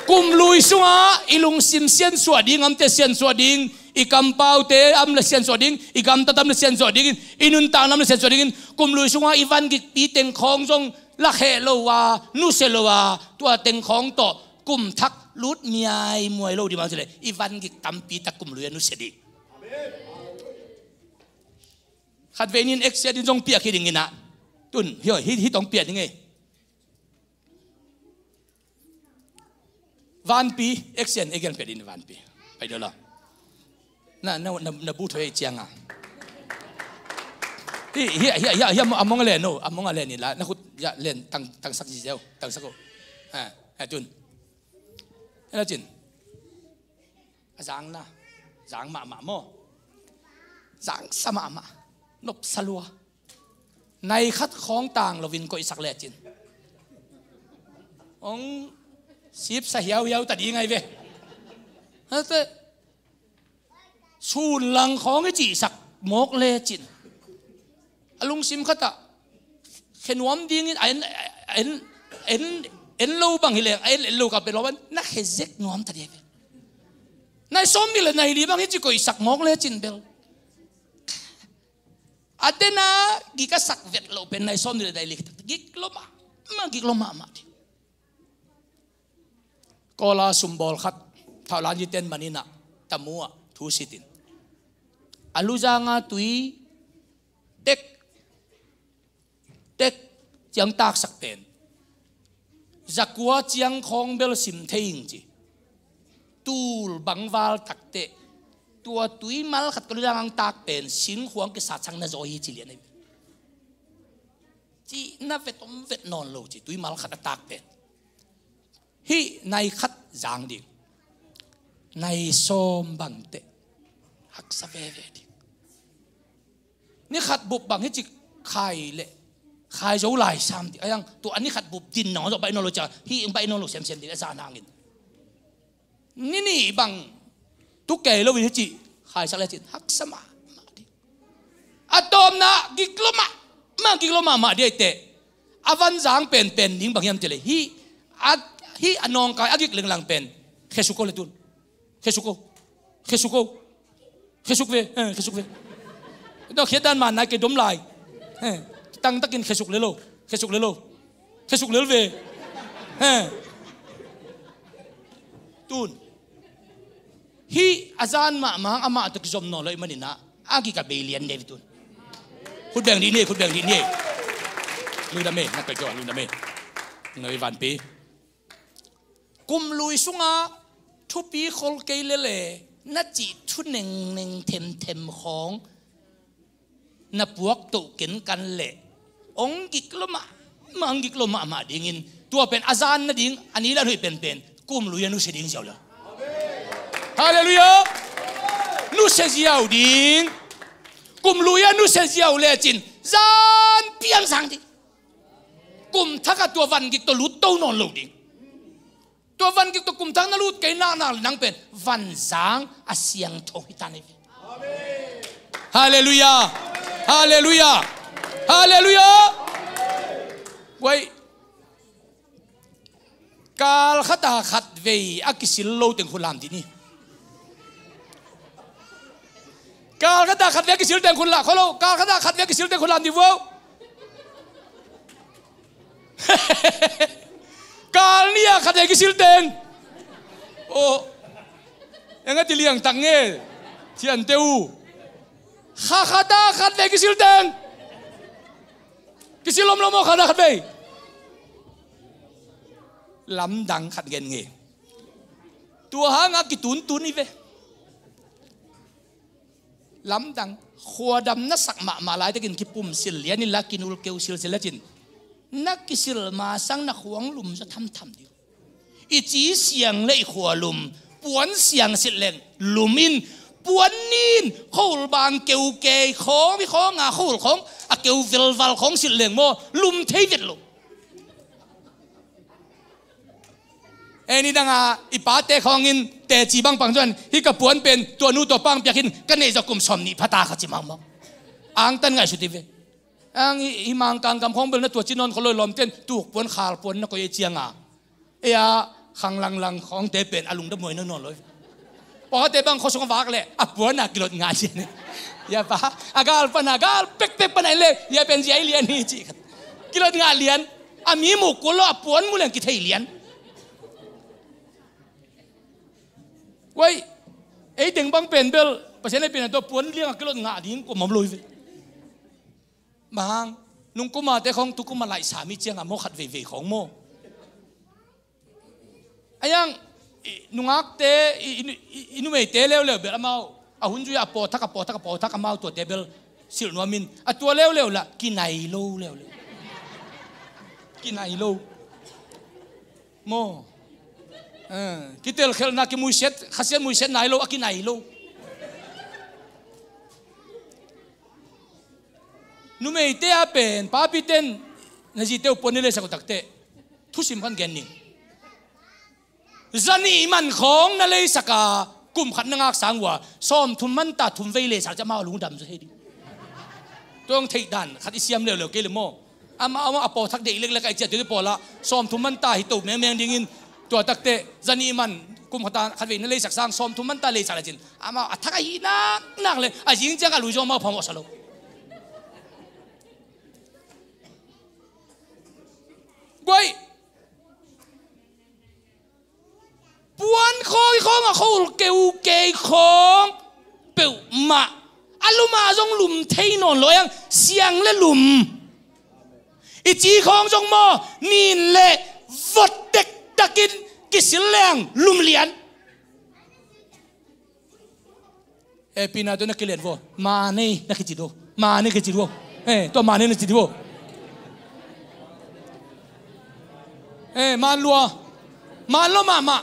กุมลุยสุงอิลุงซิมเซียนสวดิงอัมเตเซียนสวดิงอีกัมเปาเตอัมเลเซียนสวดิงอีกัมตะตัมเลเซียนสวดิงอินุนตางนัมเลเซียนสวดิงกุมลุยสุงอีวันกิปีเต็งของจงละเฮโลวานุเซโลวาตัวเต็งของต่อกุมทักลุดมีไอมวยโลดีมาสิเลยอีวันกิตัมปีตะกุมลุยนุเสดิขัดเวนินเอ็กเซียดินจงเปียกขี้ดิ่งนะตุนเฮ้ยฮิต้องเปียกยังไงวันปีเอ็กเซียนเอ็กเซียนเปียดินวันปีไปเดี๋ยวละน่าบูถอยเจียงเฮียมองอะไรโน่มองอะไรนี่ละนักขุดยาเล่นตั้งสักจีเจ้าตั้งสักจุนแล้วจินจางมาโมจางสมามานบสลัวในคัดของต่างเราวินก็อีสักแหล่จินองชีพเสียวตัดยังไงเว้ยแต่สูนหลังของไอ้จีสักหมกเลจินลุงซิมขัดอะเขนวมดิ้งเอ็นลูบังฮิเลงเอ็นลูกับเป็นร้อนนักเฮเซกนวมตัดเองน nai som mi le nai li bang hi chi koi sak mok le chin bel atena gi ka sak vet lo pen nai som ni le dai li gi lo ma gi lo ma ti kola sumbol khat thaulan ji ten manina tamua thu sitin aluza nga tui tek chiang tak sak pen zakwa chiang khong bel sim theing chi tul bangwal takte tua tui mal khat kalu ang tak pen sin huang ke sa chang na zo hi chi lian nei chi na vet non lo chi tui mal khat tak pen hi nai khat jang ding nai som bang te hak sa ve ve ding ni khat bup bang hi chi khai le khai zo lai sam ti ayang tu ani khat bup din no zo bai no lo cha hi ing bai no lo sem di sa nangin ni bang tu ke lo wi chi khai sa le chi hak sama atom na gigloma ma de te avan jang pen ning bang yam te le hi anong kai agik leng lang pen khesuko le tun khesuk ve do khiedan man na ke dom lai tăng takin khesuk le lo ve tun hi azan ma ama to kizom no loi manina agi ka belian ne tun khut beng di ne lu da me na ka jo lu da me noi van pi kum lui sunga thu pi khol ke le na chi thu neng them khong na puak to ken kan le ong gik lo ma dingin tua pen azan na ding ani la hui pen kum lu ya nu se ding jaula hallelujah nu se jiao ding kum lu ya nu se jiao le chin zan piang sang di kum thaka tua van gik to lu to non lo ding tua van gik to kum thang na lut ke na nang pen van zang asiang tho hitane hallelujah quay kal khata khat ve akisil lo teng khulam ti ni kal khata khat ve akisil teng khula kholo kal khata khat ve akisil teng khulam ti wo kal nia khat ve akisil teng o enga ti liang tang nge chian teu khata khat ve kisil teng kisilom lomo khata khat ve lam dang khat gen nge tua hanga ki tun ni ve lam dang khodam na sak ma lai takin ki pum sil yani lakinul keu sil selachin nak kisil ma sang na khuang lum sa tham di i chi siang lei khwalum puan siang sil leng lumin buồn nín khâu bàn kêu kề khó với khó ngà khâu khó à kêu vèl val khó xịt liền mò lùm thấy việt lộ anh đang à ipa tê khó in tê chỉ bằng chuẩn hi cả buồn bên tua nu tua bằng biakin cái này do cùng xóm nị phata khát chỉ mang mong ang tan ngay suy đi về ang hi mang càng cầm không bên nó tua chỉ non khó lôi lom tên tuộc buồn khal buồn nó có gì chiang à à khang lăng khó tê bên alung đâm mồi nó non lôiพอเตบังเขาส่งฝากเลยอ่ะปวน่ะกิโลงานเช่นอย่าปะอากาลปนอากาลเป็กปนไหนเลยอย่าเป็นใจเลียนนี่จีกันกิโลงานเลียนอ่ะมีหมู่กุลอ่ะปวนมูเลียนกิเทยเลียนไว้ไอ้เด็กบังเป็นเบลประเทศไหนเป็นตัวปวนเลี้ยงกิโลงานดิ้งกูมั่มลุยบางนุ่งกูมาแต่ของตุกกูมาไหลสามีเจียงอ่ะโมขัดเว่ของโมไอ้ยังนุ่งอักเตอินุเมเตเลวเบลมาเอาหุ่นจุยอาปอทักมาตัวเตเบลสิลนวมินอ่ะตัวเลวละกินไนโลเลวกินไนโลโมกิเตลเคลนักกิมุยเซตขัดเซนมุยเซตไนโลอ่ะกินไนโลนุ่มเอเตอาเป็นป้าพิเตนนจิเตอุปนิเลสกุตักเตทุสิมขันแกนนิงจันนี่มันของนั่นเลยสักกลุ่มขัดนักสังว่าซ้อมทุนมันตาทุนเวเลสักจะมาลุงดำจะให้ดีต้องเทดันขัดอิสยามเร็วๆเกลิโมอามาอปอทักเด็กเล็กๆไอ้เจ้าตัวนี้พอละซ้อมทุนมันตาหิตุแมงดิ่งอินตัวตักเตจันนี่มันก กุมขตาขัดเวนั่นเลยสักสร้างซ้อมทุ่มมันตาเลยสักละจินอามาทักไอ้นักเลยไอ้ยิงจังกันลุยจงมาพอมอสโลกวยปวนคอยของอ่ะเขาเกี่ยวเกี่ยของเปิวมาอัลลุมาจงลุมเทนอนลอยเสียงและลุมอีจีของจงมอนี่แหละวัดเด็กตะกินกิสิแรงลุมเลียนปีนาตัวนักเรียนวะมาเนี่ยนักจิตวะมาเนี่ยกิจิตวะตัวมาเนี่ยนักจิตวะมาลัวมาล้มมา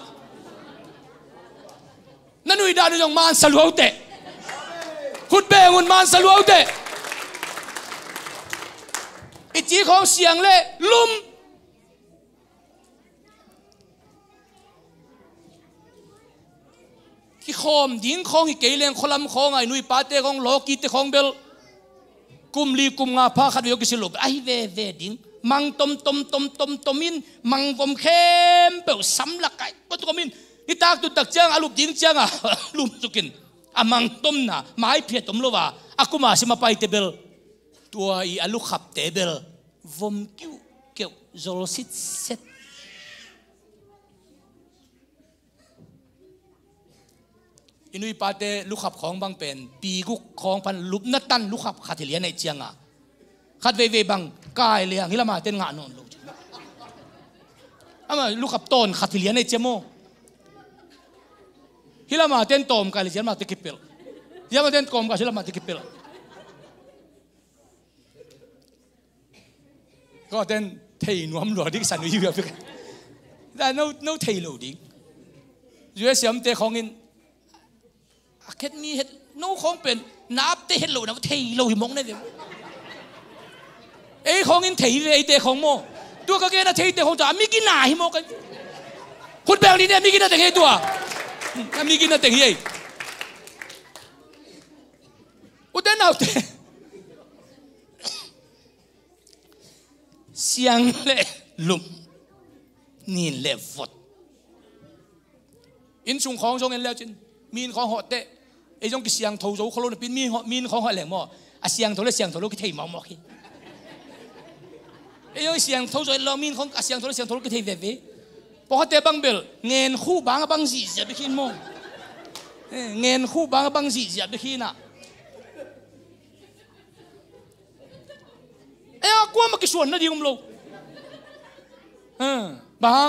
นั่นอุยดานุจงมาสลัวเตะขุดเบงุนมาสลัวเตะอีจีของเสียงเล่ลุมที่คอมยิงของที่เกลียงคนลำของไอ้นุยปาเต้ของโลกีเต้ของเบลกุมลีกุมงาพาขัดวิโยกิสิลบไอ้เวดิงมังตมมินมังผมเข้มเปล่าซ้ำละไก่ก็ตัวมินนี่ตากตุตักเจ้าอาลุบยิงเจ้าอ่ะลุมสุกินอามังต้มน่ะไม้เพียรต้มโลวะอากุมาสิมาไปเตเบลตัวอีอาลุขับเตเบลวมกิ้วเกี่ยวโซลซิตเซตอินุยปาเตลุขับของบางเป็นปีกุกของพันลุบนัดตันลุขับขัดเลียในเจียงอ่ะขัดเวบังกายเลียงฮิลามาเต้นงานนลูกอามาลุขับต้นขัดเลียในเจโมฮิลามาเต้นโตมกันเลยฮิลามาเตกิเปิลฮิลามาเต้นโตมกันฮิลามาเตกิเปิลก็เต้นเทนวมหลวดดิสันวิวฟิกแต่โน้เทโลดิยูเอสยามเตของอินเฮ็ดมีเฮ็ดโน้ของเป็นนับเตเฮ็ดโลนะเทโลหิมงได้เดียวของอินเทเวเตของโมตัวก็แค่น่ะเทเตของจ่ามีกินหนาหิมกันคุณแบงนี้เนี่ยมีกินน่ะแต่เฮตัวมีกินน่ะแต่เฮอุดเดนเอาเตเสียงเล่ลุมนี่เล่ฟดอินสุงของจงเงินแล้วจินมีนของหอเตไอ้จงกิเสียงทูโจเขาโลนเป็นมีนของหอแหลงหม้ออ่ะเสียงทูและเสียงทูโลกิเทมองมอกขี้ไอ้ยังเสียงทูโจเรามีนของเสียงทูและเสียงทูโลกิเทเวเวพอเขาเตะบังเบลเงินคู่บางบังสีเสียไปขี้โมเงินคู่บางบังสีเสียไปขี้น่ะไอ้กว่ามากิส่วนนั่นดีกว่าเราบาง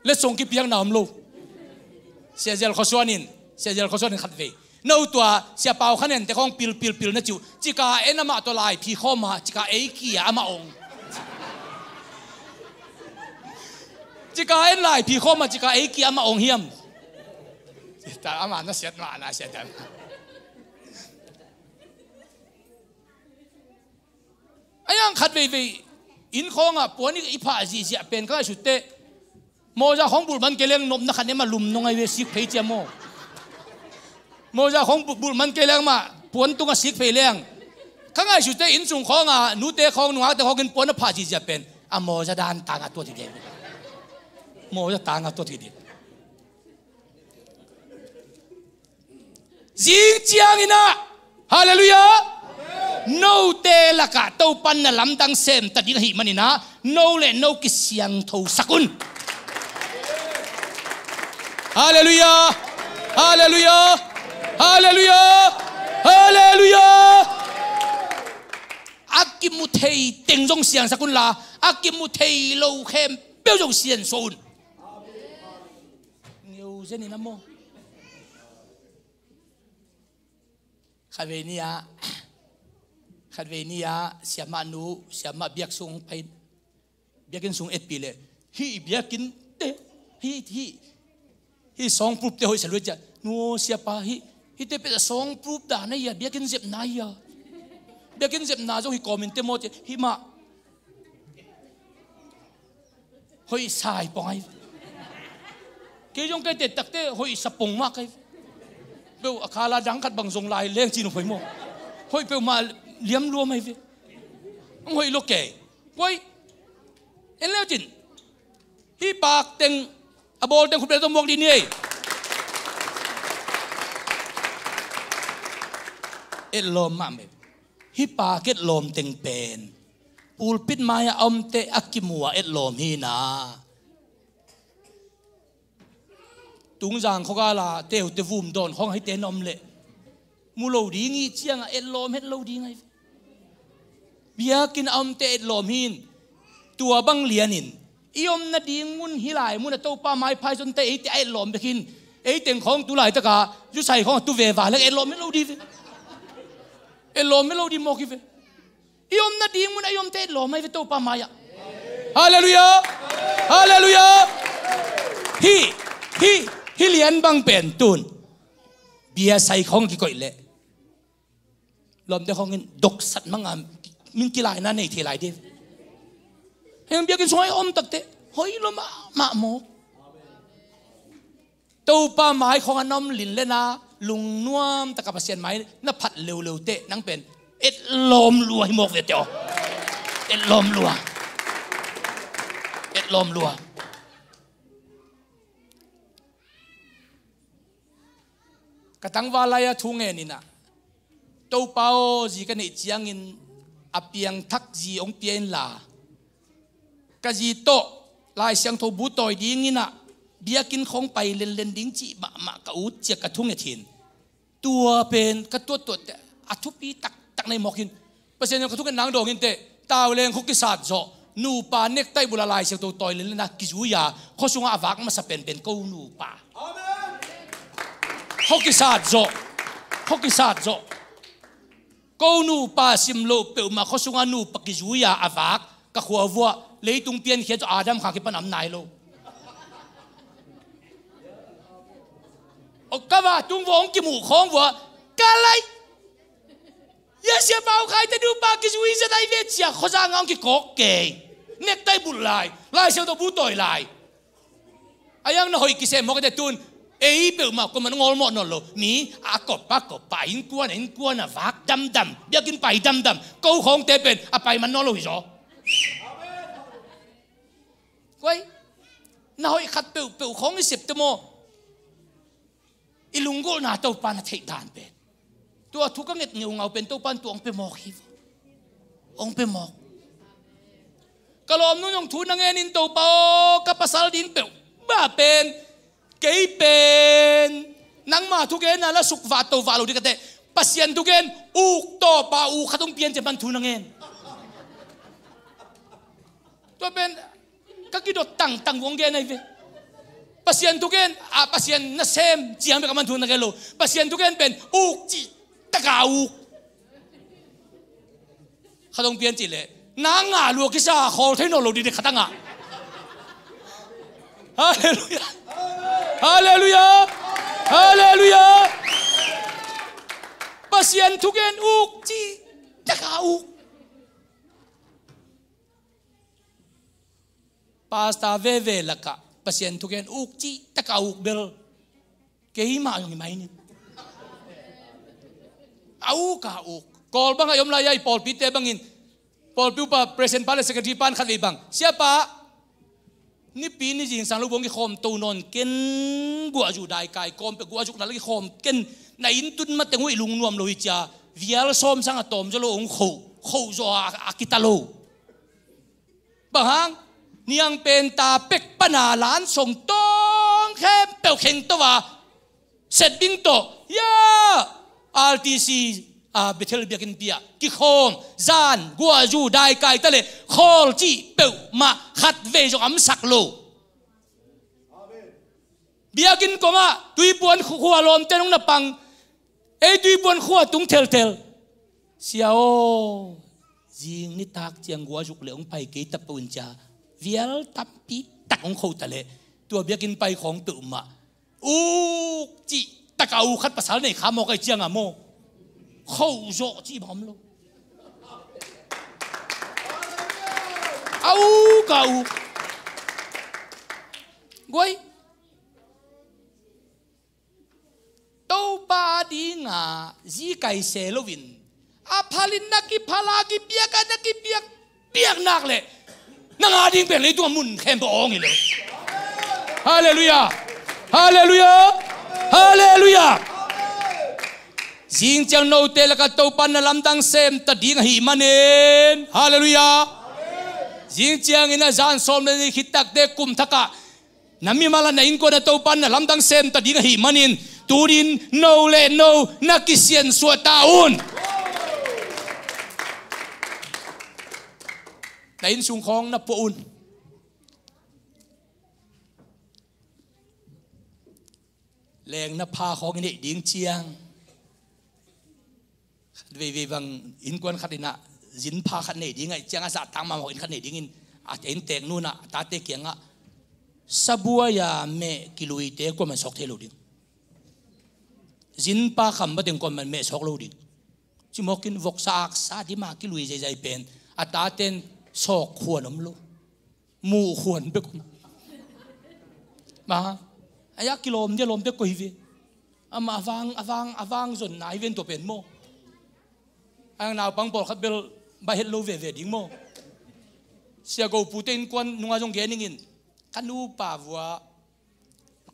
เล็ดส่งกิเปียงหนามเราเสียเจลข้อส่วนนินเสียเจลข้อส่วนนินขัดเวนู่ตัวเสียเป่าคะแนนแต่ของปิลนะจิวจิกาเอ็นมาตัวลายพี่ข้อมาจิกาเอกี้อามาองจิกาเอ็นลายพี่ข้อมาจิกาเอกี้อามาองเฮียมแต่อามาน่าเสียดมาน่าเสียดไอ้ยังขัดเวอินของอ่ะปวนี่อีผาจีเสียเป็นก็สุดเตะโมจะของบุญมันเกลียงนมนักขันเนี่ยมาลุมนงไอเวสิกเพย์เจโมจะของบุญมันเกลียงมาปวนตุงสิกเพย์เลี้ยงข้างไอสุดเตะอินสุงของอ่ะนูเตะของหนูแต่ของกินปวนน่ะผาจีเสียเป็นอ่ะโมจะดานต่างตัวทีเดียวโมจะต่างตัวทีเดียวจิงเจียงอินะฮาเลลูยาโนเตละกะเต้าปันน่ะลำดังเซมตัดยิ่งหิมันนี่นะโนเลโนกิเสียงทูสกุลฮาเลลูยาฮาเลลูยาฮาเลลูยาฮาเลลูยาอากิมุเทยเต็งจงเสียงสกุลลาอากิมุเทยโลเข้มเปี้ยวจงเสียงโซนเงี้ยวเส้นนี่นะโมขัดเวนียขัดเวนียเสียมานูเสียมาเบียกซุงไปเบียกินซุงปีเลยฮีเบียกินเตฮีสองปลุกเตะหอยสลุยจัดนัวเสียปะฮีเตะเป็นสองปลุกด่านี่ยเบียกินเจ็บนายเบียกินเจ็บนาจงฮีคอมเมนต์เตะหมดฮีมาหอยสายปอยเกี่ยงกันเตะตักเตะหอยสปงมากเลยเบลอาคาลาดังขัดบังทรงลายเลี้ยงจีนหอยโมหอยเบลมาเลี้ยมรวมให้เว้ยหอยโลเกะไว้เอ็นแล้วจินฮีปากเต็งอบอลเต็งคุณเป็นตัวมองดีนี่ เอ็ดลมมาไม่ฮิปาเก็ดลมเต็งเป็นปูลปิดมายาอมเตอักกิมัวเอ็ดลมฮีนาตุงจางเขาก็ลาเตวเตวุมโดนห้องให้เตนอมเละมูโลดีงี้เจียงเอ็ดลมเฮ็ดโลดีไงเบียกินอมเตเอ็ดลมฮีนตัวบังเลียนินอีอมนาดีงุนฮิลายมุนตัวป้าไม้พายจนเตะเอ็ดลมไปกินเอ็ดเต็งของตุลายตะกายุใส่ของตุเววาแล้วเอ็ดลมไม่โลดีเอ็ดลมไม่โลดีมอกิเวอีอมนาดีงมุนอีอมเตเอ็ดลมไม่เวตัวป้าไม้อะฮาเลลูยาฮาเลลูยาฮิเลียนบังเป็นตุนเบียใส่ของกี่ก่อยเละลมเด็กของเงินดกสัตว์มังงามมินกี่ลายนั่นในที่ลายเดียวเฮงเบียกินซอยอมตักเตะเฮ้ยลมมาโมกตัวป้าไม้ของน้ำลินเลยนะลุงนวมตะกับเสียนไม้น่าผัดเร็วๆเตะนั่งเป็นเอ็ดลมรัวให้โมกเดียวเอ็ดลมรัวเอ็ดลมรัวกระทั่งวาลายทุ่งเงินนี่นะตัวเป้าจีกันนี่เจียงอินอเปียงทักจีองเปียนลากะจีโตลายเสียงโทบุตอยดิ้งนี่นะเบียกินของไปเล่นดิ้งจีมากะอุดเจียกระทุ่งเงินทินตัวเป็นกระตัวอัทุปีตักในหมอกหินเปอร์เซ็นต์กระทุ่งเงินนางโดงินเตะตาวเลงคุกกิศาสตร์โจนูปาเน็กไตบุลลายเสียงตัวต่อยเล่นนะกิจุยาข้อสุงอาวักมาสเป็นกูนูปาฮอกกิศาสตร์โจกูนูปาซิมโลเปิลมาข้อสุงานูปกิจุยาอาวักกะขัววัวเลยตุงเปียนเขียนอาดัมขากิปันอำนายโลโอกะว่าตุงวงกิมูของวัวกะไรยาเสียเบาใครจะดูปากิจุยจะได้เวทเสียข้อจางอังกิโกเกยเน็กได้บุญลายเสียตัวบุตรลายอายังน่าหอยกิเสมอกเดตุนเอ้ยเปิลมาก็มันงอลหมดนโลนี่อากบปากบไปอินกวนอ่ะฟักดำเบียกินไปดำกูของเตเป็นอะไปมันนอลหิจอไว้น่าหอยขัดเปิลของนี่เสพตโมอิลุงกูน่าตัวปานเทดานเป็นตัวทุกข์ก็เงียบเงาเป็นตัวปานตัวองไปหมอกหิวองไปหมอกกะลอมนุ่งยงทุนนางเงินินตัวเปากับภาษาดินเปิลบ้าเป็นเกยเป็นนังมาทุกเกนแล้วสุขวาตัววาลุดิกเตปัสยันทุกเกนอุกโตปาอุขต้องเปลี่ยนจะบรรทุนนังเงินตัวเป็นก็กิดตั้งวงเกนไอ้เวปัสยันทุกเกนปัสยันน่ะเซมเจียงไปกับบรรทุนนังเงินโลปัสยันทุกเกนเป็นอุกจีตะกาอุกเขาต้องเปลี่ยนจิเลยนางอ่ะลูกกิซ่าขอเทนโนโลดีเด็กขัดงะฮาเลลูยาฮาเลลูยาฮาเลลูยาปัสยันทุกเอ็นอุกจีตะกาอุกปาสตาเวลักะปัสยันทุกเอ็นอุกจีตะกาอุกเบลเกี่ยมาอย่างไรนี่เอากาอุกกอลบังยมลายปอลปิเตบังอินปอลปิวปาประธานพาเลสกรีปานขัดบังเสียปะนี่ปีนี้จริงสังลูกวงกิคอมตัวนนเกินกัวจูได้กายคอมไปกัวจุกนั่นกิคอมเกินในอินตุนมาแต่งวิลุงนวมโลหิจ่าวิอาลส้มสังอะตอมจะโลองคู่จ่ออากิตาโลบางนี่ยังเป็นตาเป็กปนาล้านส่งต้องแค่เปิลเข่งตัวเสร็จบิงโตยาRTCเบเทลเบียกินเปียกิคอมจานกัวจูได้กายตะเลคอลจีเปิลมาขัดเวจงอัมสักโลเบียกินก็มาตุยปวนขัวลมเตนงนับปังตุยปวนขัวตุงเทลเสียวจิงนิทักเจียงกัวจุกเหลงไปเกยตะปุนจ่าเวียลตับปีตักของเขาตะเลตัวเบียกินไปของตุ่มมาอุกจีตะกาอูขัดภาษาในขามอกไอเจียงอะโมเข้าโจจีบอมโลเอาเก่าก้อยตัวบาดีงาจีไก่เซโลวินอาพาลินนักกิพาลากิเปียกันนักกิเปียกนักเลยนางอาดิงเป็นเลยตัวมุนเข้มปองอีเลยฮาเลลูยาฮาเลลูยาฮาเลลูยา Jing chang no te la ka to pan na lam dang sem ta ding hi manin hallelujah Jing chang ina zan som le hitak te kum thaka nami mala na in ko na to pan na lam dang sem ta ding hi manin turin no le no nakisien so taun na in sung khong na poun leng na pha khong ni ding chiang về bằng in quân khát đi nè dính pha khát này đi ngay chẳng ai tang mà họ in khát này đi in in tèn nu nè ta tê kiang á sabua ya mẹ kilui tê quân mình sọc thế lâu đi dính pha khăm bắt tiếng quân mình mẹ sọc lâu đi chỉ một cái vok sa đi mà kilui dây dây pen ta tên sọc khuôn ấm lâu mù khuôn biết không mà ai kilom dia lom tê coi về mà avang zon nai ven to pen mo anh nào bằng bol khát bel bay hết lâu về đỉnh mô, xe gấu Putin quân nung azong ghen ingin, kanu pa vua,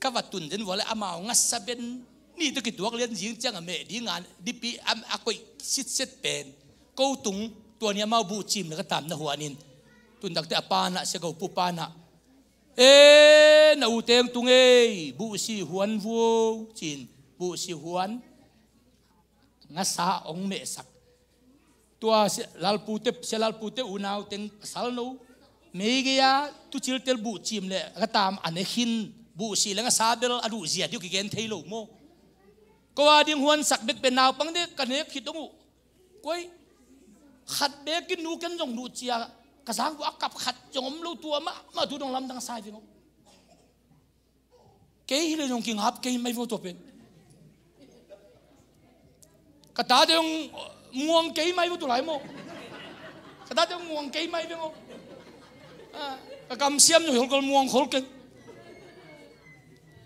các vật tuần đến vua lại amao ngắt sa bên, ni tôi kịch tuộc liên giếng chẳng à mẹ đi ngàn đi pi akoi sit pen, câu tung tuần nhà mau bu chim là cái tạm na huanin, tuần đặc te apa na xe gấu pu pa na, na uteng tung bu si huan vua chin bu si huan, ngắt sa ông mẹ sak tua lalpute unau teng salno megia tu chil tel bu chim le katam anehin bu si lenga sabel adu zia dio ki gen thailo mo ko ading huan sak bek penaw pang de kanek hitongu koi khat be kin nu ken jong du chia kasang bu akap khat jongom lo tua ma tu dong lam dang sai vingo ke hi le jong king hap ke mai vo to pen kata de muang cây mai với tụi lại mo, cái đó tiếng muang cây mai với mo, cái cầm xiêm rồi hồi còn muang khổ cây,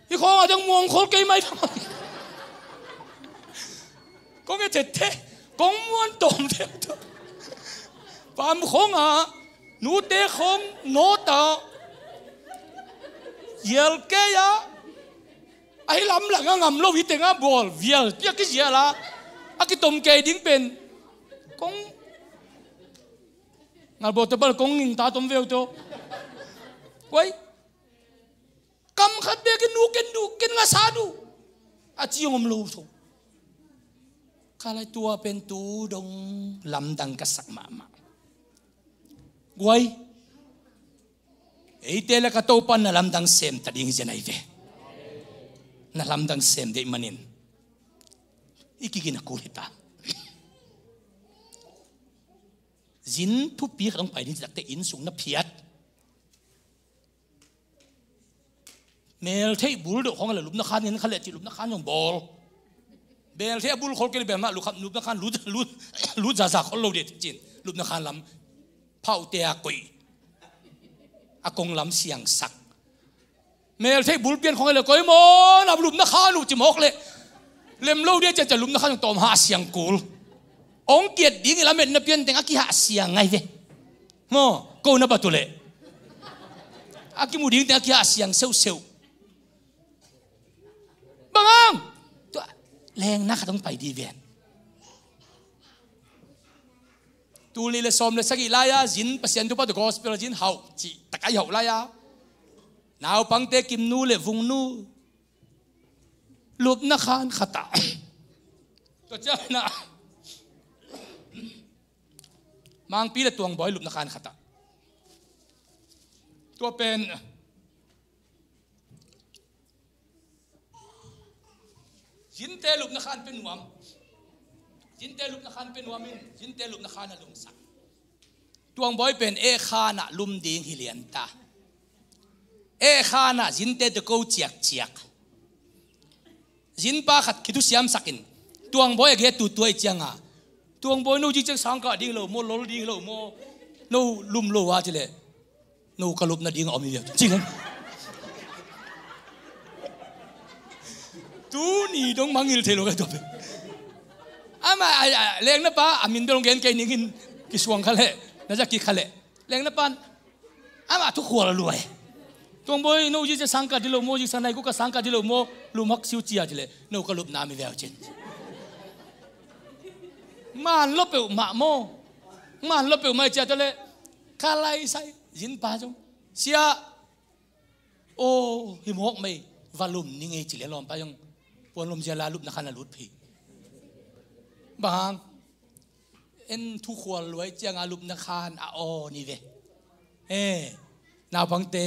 cái khó tiếng muang khổ cây mai với mo, có cái chết thế, có muang tôm thế thôi, phạm không à, nút đế không nốt à, yel cái á, ai làm là ngang ngầm lâu ít tiếng á bol, yel biết cái gì là cái tôm cây đinh pen con ngài bộ tập con nghìn ta tôm veo cho quay cầm khát bê cái nu cái ngã sa du chiêu ngầm lâu thôi khai lại tua pen tu đông làm đằng cái sắc mà quay ấy thế là cái tàu pan là làm đằng xem ta đi như này về là làm đằng xem để manin ikigina kulita zin thu pi khang pai ni tak te in sung na phiat mel thei bul do khong la lup na khan in khale chi lup na khan yong bol bel thei bul khol ke be ma lup na khan lu za khol lo de chin lup na khan lam phau te a koi a kong lam siang sak mel thei bul pian khong le koi mo na lup na khan lu chi mok le lem lâu diaจะลุมนะข้างตอมหาเสียงกูลองเกียรติดิ้งละเม็ดนับเพียนแต่งอากิหาเสียงไงเว้โม่กูนับตัวเล่อากิมูดิ้งแต่งอากิหาเสียงเซลบังตัวแรงนักต้องไปดีเวียนตูนี่เลยสมเลยสักกี่ลายจินเปอร์เซ็นต์ตัวปัตตกอสเปลจินเฮาจีตะไคร้เฮาลายนาวปังเตกิมนูเลยวุงนูลุบนักขันขตาตัวเจ้าน่ะมังปีละตัวงบอยลุบนักขันขตาตัวเป็นจินเตลุบนักขันเป็นหวมจินเตลุบนักขันเป็นหวมินจินเตลุบนักขันน่ะลุงสักตัวงบอยเป็นเอคาน่ะลุมดิ่งฮิเลียนตาเอคาน่ะจินเตตะโกเจียกจินป้าขัดคิดทุเสียมสักินตัวงบอยเกตุตัวไอเจียงอ่ะตัวงบอยนู้จิงสังกัดดิ้งโลโมโลดิ้งโลโมนู้ลุมโลวะจิเลนู้กลุบน่ะดิ้งออกมีเดียวจริงมั้ยตูนี่ต้องมังอิลเทโลกันตัวเป็นมาเลี้ยงนะป้ามินดงเกนเกนิกินกิสวงเขาเลยน่าจะกิเขาเลยเลี้ยงนะป้ามาทุกคนละรวยตัวงบอยนู้จิสังกัดดิ้งโลโมจิสันไหนกูก็สังกัดดิ้งโลโมลุมักซิวเจียจิเลนู้กลุบน้ำมีเดียวจริง man lo pe ma mo man lo pe mai cha to le kalai sai jin pa jong sia o hi mok mai valum ni ngai chi le lom pa jong pon lom sia la lup na khana lut phi bang en thu khwal loi chiang a lup na khan a o ni ve naw bang te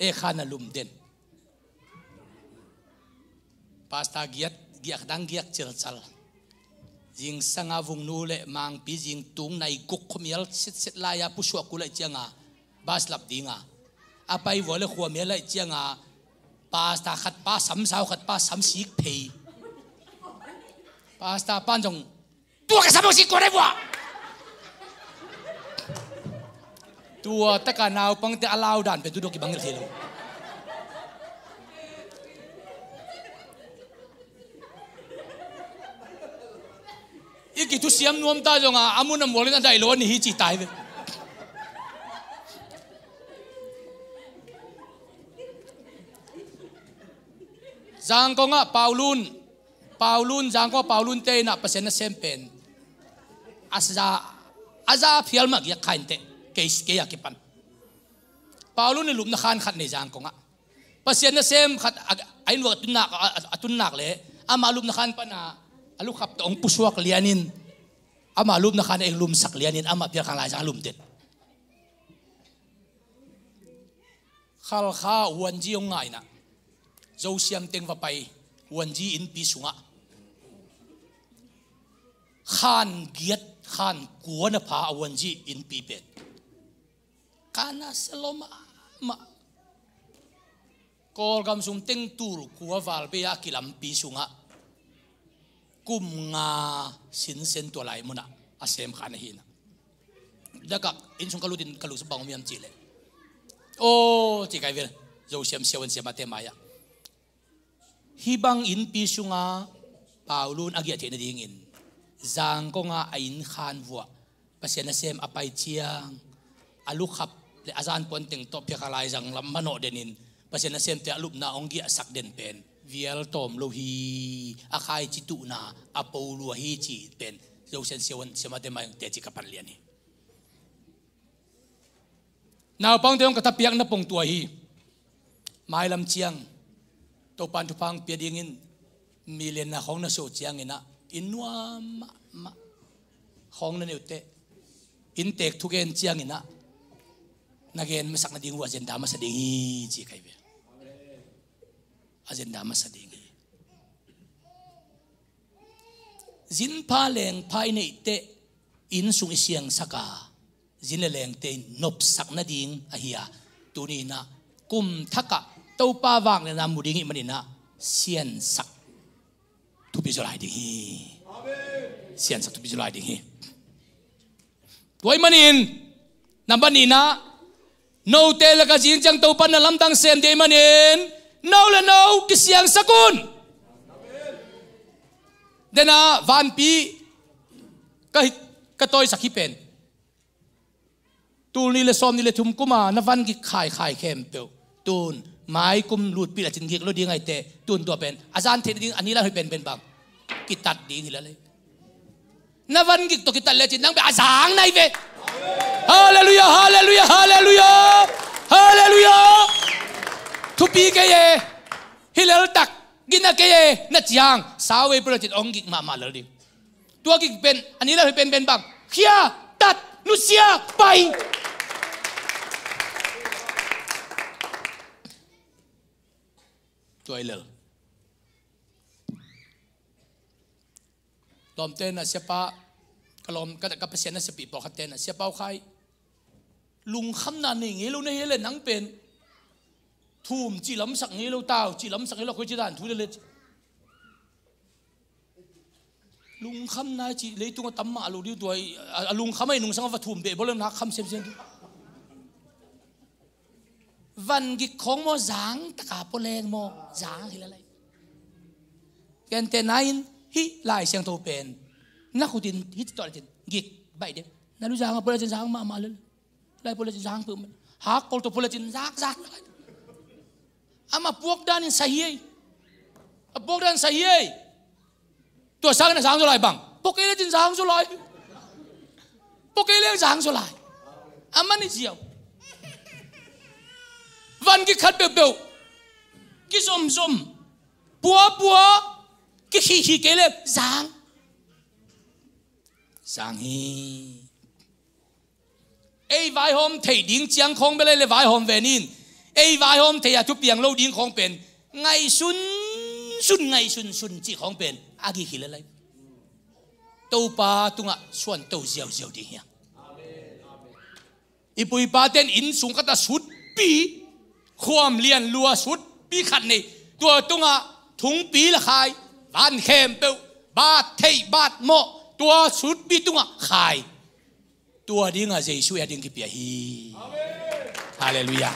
e khana lum den pasta giat dang giat chil chal jing sanga vung nu le mang pi jing tung nai guk khomial sit la ya puswa ku le chianga bas lap dinga apai vole khwa me le chianga pasta khat pa sam sao khat pa sam sik phei pasta pan jong tua ka sam sik ko re wa tua ta ka naw pang te alau dan pe tu do ki bang le lo iki tu siam nuam ta jong a amun am molin dai lo ni hi chi tai ve jang ko nga paulun jang ko paulun te na pasen na sempen aza phial mak ya khain te case ke ya kipan paulun ni lum na khan khat ne jang ko nga pasen na sem khat ain wa atun nak le ama lum na khan pa na alu khap tong puswak lianin ama lum na khan e lum sak lianin ama pia khang la jang lum det khal kha wan ji ong ngai na zo siam teng va pai wan ji in pi sunga khan giat khan kuana pha wan ji in pi pet kana seloma ma kol gam sum teng tur kuwa val pe ya kilam pi sunga kum nga sin sen to lai muna asem khana hina daga in sung kaludin kalu sa bangom yam chile o ti kai vel zo siam sewan siam ate maya hibang in pi sunga paulun agia the na dingin zang ko nga ain khan wa pasena sem apai chiang alu khap le azan pon teng to phe khalai jang lam mano denin pasena sem te alup na ongi asak den pen vial tom lo hi akhai chi tu na apolu hi chi pen zo sen sewan sema de mai te chi kapan lian ni naw pang teong katapiak na pong tua hi mai lam chiang to pan tu pang pia dingin million na khong na so chiang ina inwa ma khong na neute in tek thu gen chiang ina nagen masak na ding wa agenda ma sa ding hi chi kai be agenda ma sa ding hi zin pa leng pai nei te in sung isiang saka zin le leng te nop sak na ding a hiya tu ni na kum thaka to pa wang le na muding i manina sian sak tu bi zolai ding hi sian sak tu bi zolai ding hi toy manin number ni na no te la ka jing chang to pan na lam tang sem de manin no la no ki siang sakun dena van pi ka toy sakhi pen tul ni le som ni le thum kuma na van ki khai khem pe tun mai kum lut pi la chin gi lo ding ai te tun to pen azan the ding ani la pen bang ki tat ding la le na van gi to ki tat le chin nang be azang nai ve hallelujah hallelujah hallelujah hallelujah thu pi ke ye hilal tak gina ke ye na chiang sawe pro chin ong gi ma la ding tua gi pen ani la pen bang khia tat nu sia pai toiler lom ten na sepa kalom ka pasien na sepi po khaten na sepa khai lung kham na ni ngi lo ne hele nang pen thum chi lam sak ngi lo taw chi lam sak ngi lo khoi chi dan thu le lung kham na chi le tu tam ma lo diu toi lung kham ai nung sang va thum be bolem na kham sem van gi khong mo zang taka poleng mo zang hilalai ken te nain hi lai siang to pen na khutin hit to tin gik bai de na lu zang poleng zang ma le lai poleng zang pum ha kol to poleng zak ama puak dan in sahiye a puak dan sahiye to sang na sang to lai bang bốc cái lên trên giang số lại bốc cái lên giang số lại aman đi chiều văn cái khát bèo bèo cái zoom zoom bùa cái khi cái lên giang hi ai vài hôm thầy điên chiang không bên đây vài hôm về nín ai vài hôm thầy chụp biang lâu điên không bên ngày xuân chỉ không bên agi khi lại tàu pa tung à xuân tàu diều đi nha ipui pa tên in sung kata sút pi khoam liền lúa sút pi khăn này tua tung à thùng pi là khai van khem bêu bát thầy bát mộ tua sút pi tung à khai tua đi ngà dây suy đi kịp hi hallelujah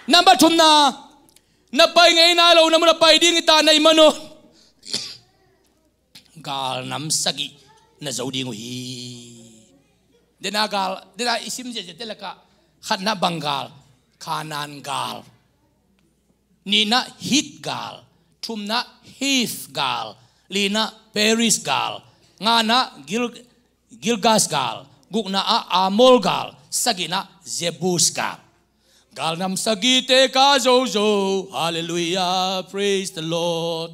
number two na bay ngay na lâu na bay đi người ta này mà nó gal nắm sagi na giàu đi ngồi dena gal dena isim je je telaka khat na bangal khanan gal ni na hit gal thum na hif gal li na paris gal nga na gilgas gal guk na amol gal sagi na zebus gal gal nam sagi te ka zo hallelujah praise the Lord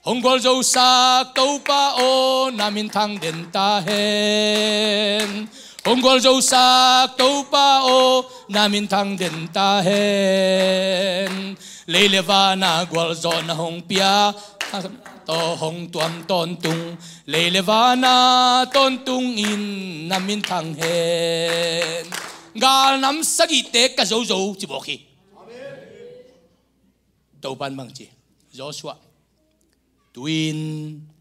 hong gol zo sak tau pa o namin thang den ta hen hong gol zo sak tau pa o namin thang den ta hen leilevana gol zo na hong pia to hong tuam ton tung leilevana ton tung in namin thang hen gal nam sagi te ka zo chi bo khi tau ban mang chi Joshua tuin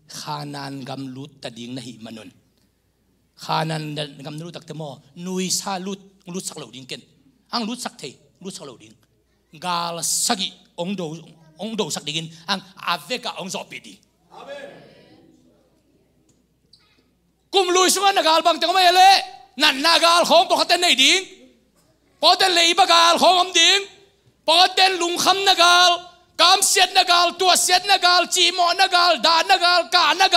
khanan gam lut tading nahi manon khanan gam lut tak temo nui sa lut sak lo ding ken ang lut sak thei lut sak lo ding gal sagi ong do sak dingin ang aveka ong zo pi di amen kum lui sunga na gal bang te ko mai le nan na gal khong po khaten nei ding po ten lei ba gal khong am ding po ten lung kham na gal cam xét na gal tua xét na gal chỉ mò na gal đá na gal cả na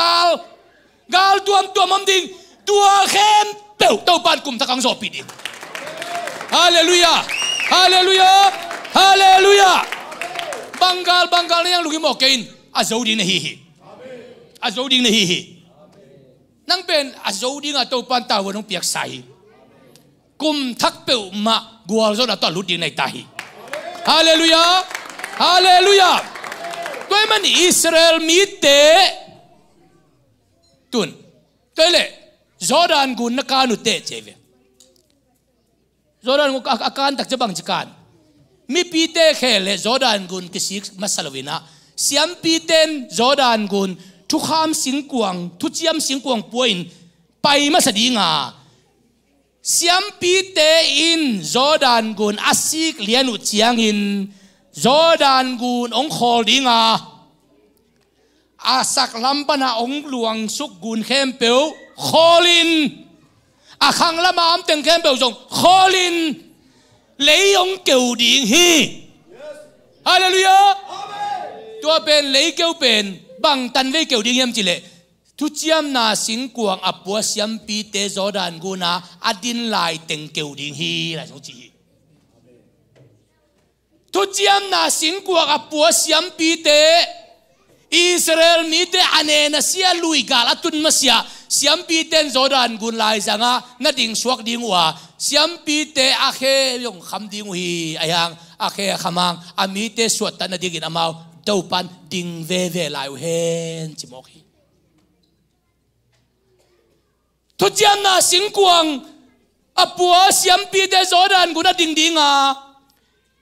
gal tuam am ding tua khem bèo tàu ban cùng thắc ang zo pi ding hallelujah hallelujah hallelujah Banggal yang lugi mo kain azo ding na hi azo ding na hi nang ben azo ding atau pan tawo nong piak sai kum thak bèo ma gual zo na to lut ding nai tahi hallelujah hallelujah tôi man Israel mi te tun tôi le Jordan gun na kanu te cheve Jordan gun akan tak jabang jikan mi pi te khele Jordan gun kisik masalawina siam pi ten Jordan gun thu kham singkuang thu chiam singkuang point pai masadinga siam pi te in Jordan gun asik lianu chiang in Jordan gun ong khol dinga asak lampana ong luang suk gun khempeu kholin akhang lama am teng khempeu jong kholin lấy ong kêu ding hi hallelujah tua pen lấy kêu pen bang tan ve kêu ding yam chi le thu chiam na sing kuang apua siam pi te Jordan guna adin lai teng kêu ding hi la so chi thu chiam na sing kuang apua siam pi te Israel mi te ane na sia lui gal atun masia siam pi ten Jordan gun lai zanga na ding suak ding wa siam pi te akhe yong kham ding hi ayang akhe khamang ami te suat tan na digin amau tau pan ding ve lai hen chimok hi thu chiam na sing kuang apua siam pi te Jordan gun na ding dinga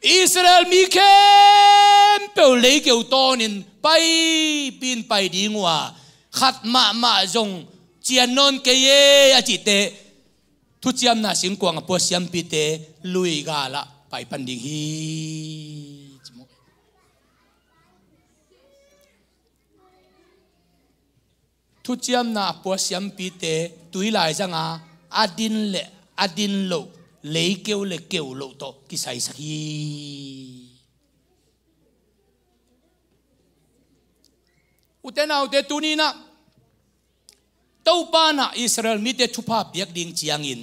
Israel mi kem peu lấy kêu tonin pai pin pai ding wa khat ma zong chian non ke ye a chi te thu chiam na sing kuang apua siam pi te lui ga la pai pan ding hi thu chiam na apua siam pi te tui lai zanga adin lo lấy kêu lộ to cái sai sakhi อุเทนเอาเตตุนีนะเต้าปานะอิสราเอลมีเตทุพาเปียกดิ่งเจียงอิน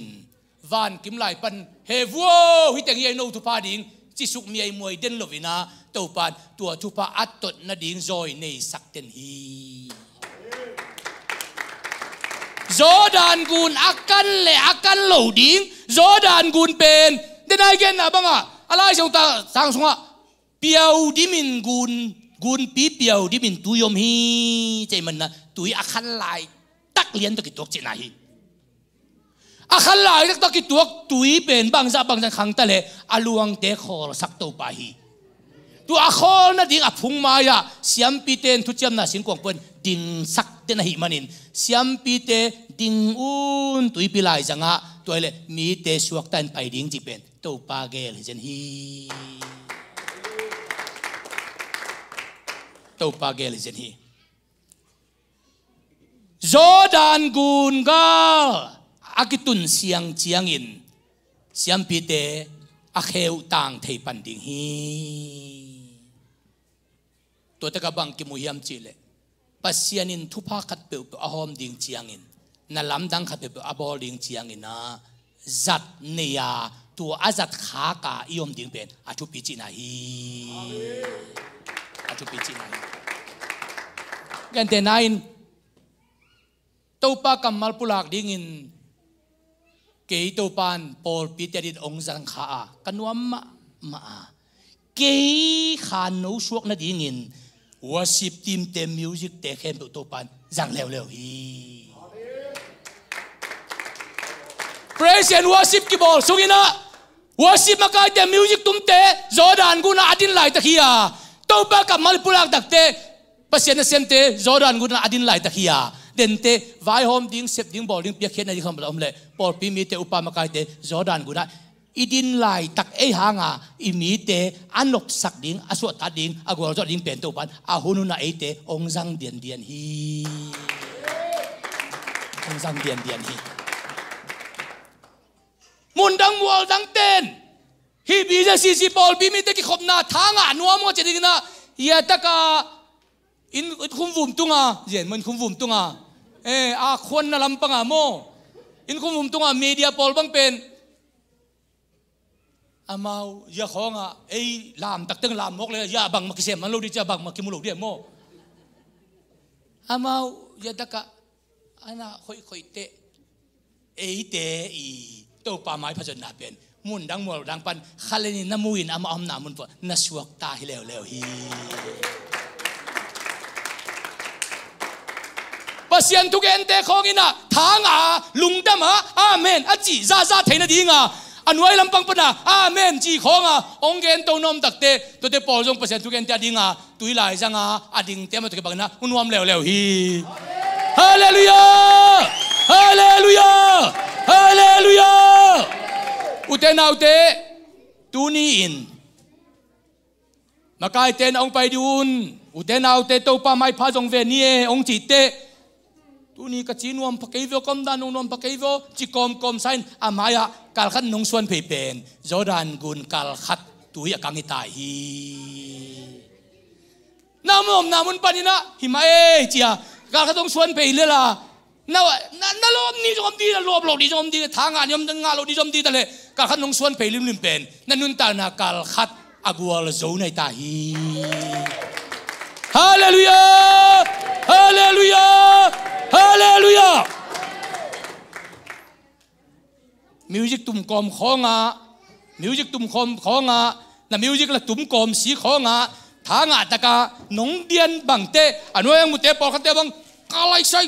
วันกิมไลปันเฮวัวฮิตเงียโนทุพาดิ่งจิสุกมีไอมวยเด่นลวินาเต้าปานตัวทุพาอัตตดนาดิ่งจอยในสักเต็นฮีโจดานกุนอากันเละอากันเหลาดิ่งโจดานกุนเป็นเดินไอเกนนะบังอ่ะอะไรส่งตาสังสงะเปียวดิมินกุนปีเปียวดิมินตุยมฮีใจมันนะตุยอาคันลายตักเลี้ยนตะกิตัวเจนาฮีอาคันลายตะกิตัวตุยเป็นบางจะขังตะเลอลวงเตคอลสักตัวปาฮีตัวอาคอลนะดิ่งอพุงมายาเสียมปีเตนทุจมนะสิงกวงเป็นดิ่งสักเตนะฮีมันินเสียมปีเตดิ่งอุนตุยปีลายจังะตัวเลมีเตสวกตันไปดิ่งจีเป็นตัวปาเกลเจนฮีตัวปาเกลเจนฮีโจดานกุนกาอากิตุนเสียงเจียงอินเสียมปีเตอาเควต่างเทปันดิ่งฮีตัวตะกบังกิมุยามจิเลปัสยานินทุพาขัดเปิลอาหอมดิ่งเจียงอินนั่นลำดังขัดเปิลอาบอลดิ่งเจียงอินนะจัดเนียตัวอาจัดขากาอิยมดิ่งเป็นอาชุปิจินาฮีอาชุปิจินาฮีกันแต่นายตัวปากำมัลปุลักดิ่งอินเกยตัวปานปอลปีเตอร์องจังข้ากันวมมาเกยขานูชวกนั่นดิ่งอินวอสิบทีมเต็มมิวสิกเตะเข้มตัวปานจังเร็วฮี Praise and worship กี่บอลสุกินะ worship มาการเตะมิวสิกตุ้มเตะจอร์แดนกูน่าอดินไหลตะขี้อ่ะตัวปากำมัลปุลักดักเตะปัสยานะเซนเตจอร์แดนกูน่าอดินไหลตะขี้อ่ะเดินเตะไว้หอมดิ่งเสพดิ่งบอลดิ่งเปียกเขียนในที่คำบอกอมเลยปอลปีมีเตะอุปมาการเตะจอร์แดนกูน่าอีดินไหลตักเอหางอ่ะอีมีเตะอันนกสักดิ่งอสวดตัดดิ่งอากวลจอดดิ่งเป็นตัวปันอาหุนุน่าเอเตะองจังเดียนฮีองจังเดียนฮีมุนดังมัวดังเต้นฮีบีจะซีปอลปีมีเตะกี่ขบหน้าทางอ่ะนัวมัวจะดิ่งนะเยตะกาอินคุ้มวุ่มตุงอ่ะเย็นมันคุ้มวุ่มตุงอ่ะอาคนน่ะลำปังอ่ะโมอินคุ้มวุ่มตุงอ่ะมีเดียปอลบังเป็นอามาอย่าของอ่ะลามตักตึงลามมกเลยอย่าบังมากิเสมันลูกดิจะบังมากิมุลูกเดียโมอามาอย่าตะกะอันน่ะค่อยเตะเตะอีตัวป่าไม้พจนาเป็นมุนดังมัวดังปันขเลนิน้ำมุยนอามาอมน้ำมุนปะน่าสวกตาให้แล้วฮีปัสยันทุกเอ็นเตะของอินะทางอ่ะลุงดำอ่ะอาเมนอจิซาเทนดิ่งอ่ะอันไว้ลำปังปนะอาเมนจีของอ่ะองเกนตัวนอมตักเตตัวเตปอลจงปัสยันทุกเอ็นเตะดิ่งอ่ะตุยลายจังอ่ะอดิ่งเตะมาตุกบังนะอุนวมแล้วฮีฮาเลลูยาฮาเลลูยาฮาเลลูยาอุเทนเอาเตตูนีอินมาไกเตนองไปดูนอุเทนเอาเตตัวป้าไม่พาจงเวนีองจิเตตูนี่ก็จีนวมพักอีโวคอมดานนวมพักอีโวจีคอมไซน์อามายะการขัดนงส่วนเพย์เป็นจอร์แดนกุนการขัดตุยกังอิตาฮีน้ำมันปานินะหิมะจียการขัดนงส่วนเพย์เลยล่ะน่าลมนี่จมดีน่าลมโลดีจมดีทางงานยมงานโลดีจมดีแต่เลยการขัดนงส่วนเพย์ลืมเป็นนั่นนุนตานาการขัดอากวลโซนในตาฮีฮาเลลูยาฮาเลลูยาฮาเลลูยามิวสิกตุ่มกอมของอ่ะมิวสิกตุ่มคอมของอ่ะน่ะมิวสิกละตุ่มกอมสีของอ่ะทางอ่ะตะกาหนงเดียนบังเตะอันว่ายังมุเตะปอลคันเตะบังกาไลใส่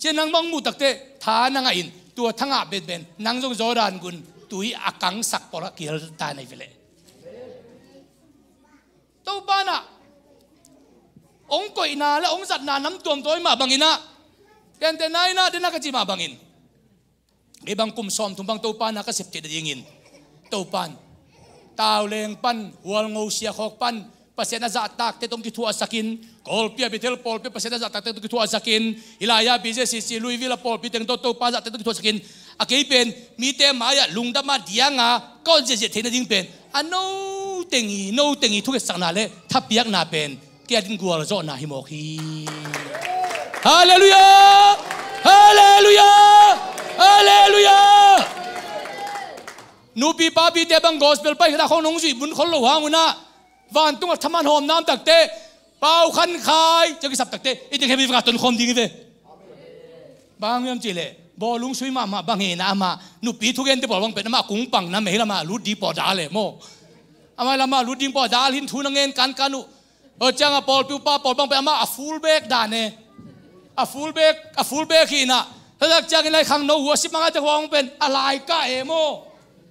เจนังบังมุตักเตะทานังอินตัวทั้งอ่ะเป็นนังจงจอร์แดนกุนตุยอากังสักปอลกิลตาในเวลตัวบ้านอ่ะองค์ก่อยนาและองค์สัตว์นาน้ำตัวตัวมาบังอินะแกนแต่นายนะเดินนักจีมาบังอินไอ้บางกุมซ้อมทุ่งบางตัวปานนักเสพติดยิงอินตัวปานตาวเลงปันหัวงูเสียขอกปันภาษาหน้าจัดตักเตะตรงที่ทัวสักินกอลเปียบิเทลปอลเปียภาษาหน้าจัดตักเตะตรงที่ทัวสักินอิลายาบิเจซีลุยวิลปอลปีเตงตัวปานจัดเตะตรงที่ทัวสักินอาเกยเป็นมีเตมายะลุงดามาเดียงอ่ะก็เจเทนยิงเป็นอันโนเต็งอีทุกสังนาเลทับเปียกนาเป็น เกียรติกัวโจนาฮิโมคีฮาเลลูยาฮาเลลูยาฮาเลลูยานูปีป้าปีเตบังกอสเปลไปขณะของน้องจีบุญคนละหางุนะวันตุ้งทำมันหอมน้ำตักเตะเป่าขันคายจะกิสับตักเตะอีกจะแค่มีประกาศต้นคมดีกันบางอย่างจีเล่บอลุงช่วยมาบางเห็นอามานูปีทุกเย็นที่บอกว่าเป็นมากุ้งปังน้ำเฮละมาลุดดีปอดาเลยโมอามาละมาลุดดีปอดาลินทุนเงินกันนูจังอ่ะปอลปิวป้าปอลบังไปอามาฟูลเบกดานเน่ฟูลเบกหินะถ้าจากอะไรขังโนหัวสิบมังอาจจะวางเป็นอะไรก็เอโม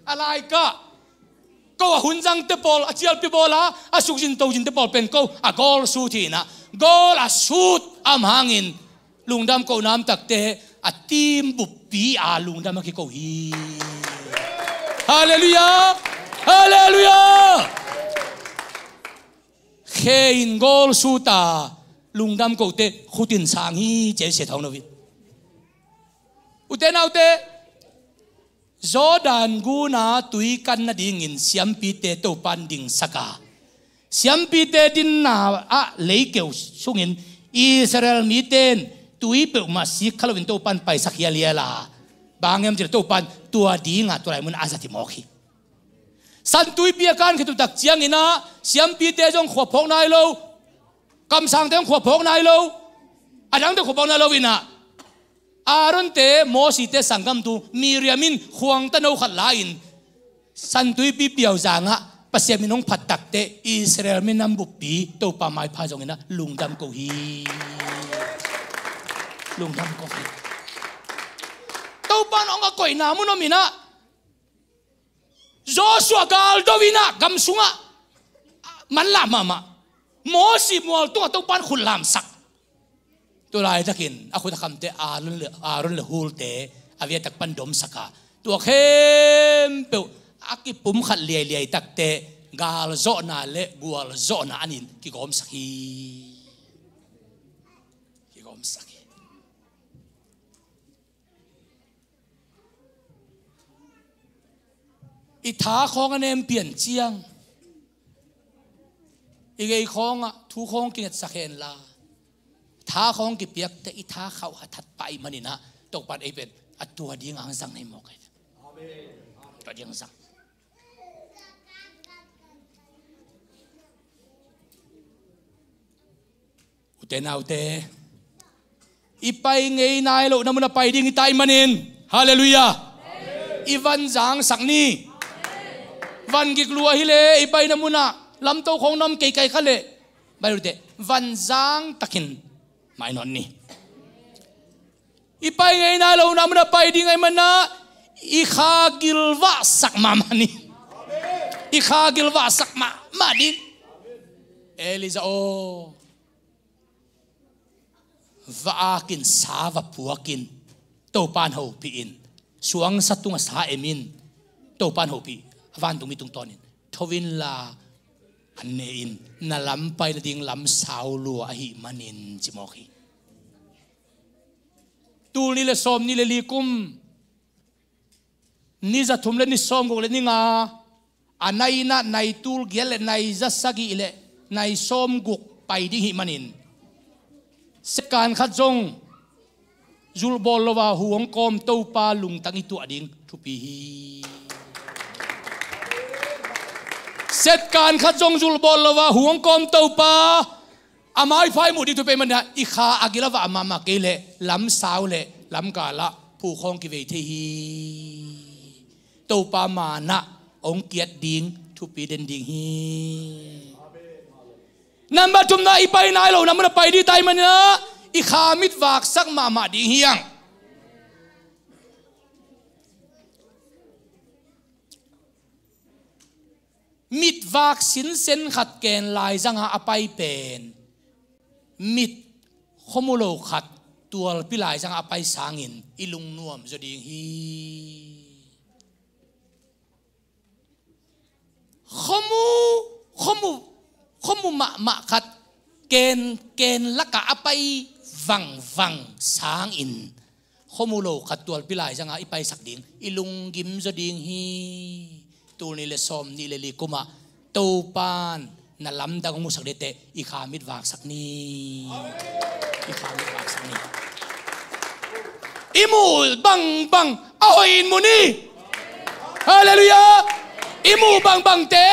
อะไรก็หุ่นจังเตปอลอาเจียลปิบอลาสุจินโตจินเตปอลเป็นก็กอลสูทีนะกอลสูดอัมหางินลุงดำก็น้ำตักเตะทีมบุปผีลุงดำมาคิโกฮีฮาเลลูยาฮาเลลูยาเขินกอลสูตาลุงดำก็เตะขุดินสางฮีเจเสทองนวิอุเตนเอาเตจอดานกูนาตุยกันนาดิ่งอินเสียมปีเตโตปันดิ่งสักาเสียมปีเตดินนาเลเกวสุงินอิสราเอลมีเตนตุยเปิดมาสิขลวินโตปันไปสักยาเลียลาบางอย่างจะโตปันตัวดิ่งตัวไรมันอาซาติมอคีสันตุยเปียกันคือตุตักเจียงอินะเสียมปีเตจงขวบพงนายโลกำสังเตงขวบพงนายโลอาจารย์เตงขวบพงนายโลวินะอารอนเตโมสิเตสังกัมตูมีเรียมินขวางตะโนขัดลายน์สันตุยปีเปียวจางะปัสยามินงผัดตักเตอิสราเอลมินัมบุปีโตปาไม้พาจงอินะลุงดำโกฮีลุงดำโกฮีโตปานองก็ก่อยนามุนมินะโจชัวกาลโดวินะกำสุงะมันลามะโมสิมัวตัวโตปานขุนลามสักตัวลายจะกินaku tak kamte arun le hul te avia tak pandom sakaตัวเข้มเปอากิปุ่มขัดเลียตักเตกาลโจนาเลกัวลโจนาอันนี้กิกอมสักีอีท้าของอันเอ็มเปลี่ยนเจียงอีกไอของอ่ะทุกของกินสักเห็นลาท้าของกิเปียกแต่อีท้าเขาหัดไปมันนี่นะตกปัดไอเป็นอัตัวดีงางสังในหมอกเลยตัวดีงางสังอุเตนาอุเตอีไปไงนายเรานำมันไปดิ้งอีตายมันนินฮาเลลูยาอีวันจางสักนี้วันกิกลัวฮิเลอีไปนำมันลำโตของน้ำไก่ไก่ขะเลไปดูเตวันจางตะกินไม่นอนนี่อีไปไงนะเรานำมันไปดีไงมันนะอีขากิลวะสักมามันนี่อีขากิลวะสักมาดิเอลิซาโอวะอากินสาวะผัวกินโตปานหูปีอินสวงสัตตุงสาเอมินโตปานหูปีวันตุงมีตุงตอนินทวินลาอันเนอินนาลำไปละดิ่งลำสาวลัวอหิมันินจิมอคีตูนี่เลยสมนี่เลยลีกุมนี่จะทุ่มเลยนี่สมกุเลยนี่งาอันไหนนะในตูลเกลในจัสกีเลยในสมกุกไปดิ่งหิมันินสการขัดจงจุลบอลว่าห่วงกอมเต้าปาลุงตั้งอีตัวดิ่งทุปีเสร็จการขัดจงจุลบอลว่าห่วงกอมเต้าปาอามาไฟหมดที่ตัวเป็นมันเนี่ยอีขาอากิลว่าอามาเกเลล้ำสาวเลล้ำกาละผู้คองกิเวทีเต้าปามานะองเกียรติดิ่งทุปีเด่นดิ่งฮีนั่นมาจุ่มนะอีไปนายเรานั่นมันไปดีใจมันนะอีขามิดวากสักมาดิ่งเฮียงมิดวากสินเซนขัดเกณฑ์ลายจังหาอภัยเป็นมิดขมุโลขัดตัวพิลายจังหาอภัยสางินอิลุงนวมจะดีฮีขมุมาขัดเกณฑ์ละกะอภัยวังสางอินขมุโลขัดตัวพิลายจังหาอภัยสักดิ่งอิลุงกิมจะดีฮีตูนี่เลสอมนี่เลลีกุมาตูปาน na lamdang mo saglit ikamit wag sakni ikamit wag sakni imul bang bang aoin mo ni hallelujah imu bang bang te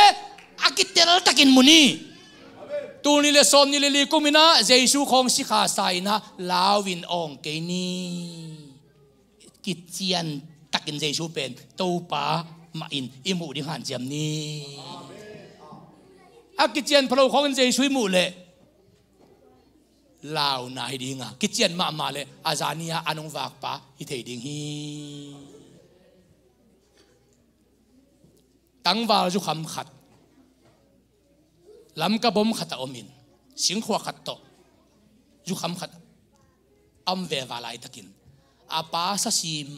akitel takin mo ni tu nile som nile likumina Jesu kong si kasay na lawin ong kay ni kityan takin Jesu pen to pa main imu di han jam ni kityan palo kong Jesu imu le lao na hi nga kityan ma ma le azania anong wak pa itay ding hi tangwal ju kham khat lam ka bom khata omin sing khwa khat to ju kham khat am ve walai takin apa sa sim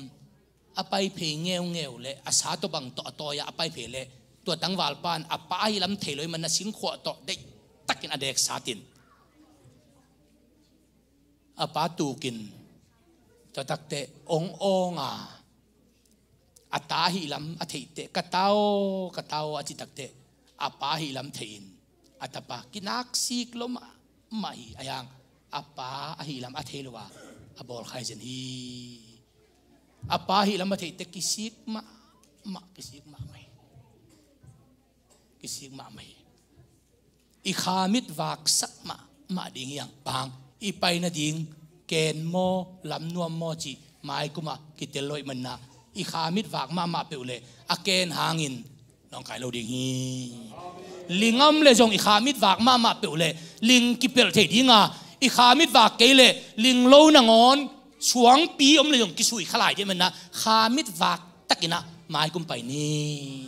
apai phe ngeu ngeu le asa to bang to atoya apai phe le to tangwal pan apa ai lam theloi man na sing khwa to dei takin adek satin apa tukin to takte ong onga atahi lam atheite katao achi takte apahi lam thein atapa kinaksik lom mai ayang apa ahi lam athelwa abol khaizen hi apahi lam atheite kisik ma mai ikhamit wak sak ma ding yang pang ipai na ding ken mo lam nuam mo chi mai kuma kiteloi manna ikhamit wak ma peule aken hangin nong kai lo ding hi lingam le jong ikhamit wak ma peule ling kipel the dinga ikhamit wak kele ling lo na ngon suang pi om le jong kisui khalai de manna khamit wak takina mai kum pai ni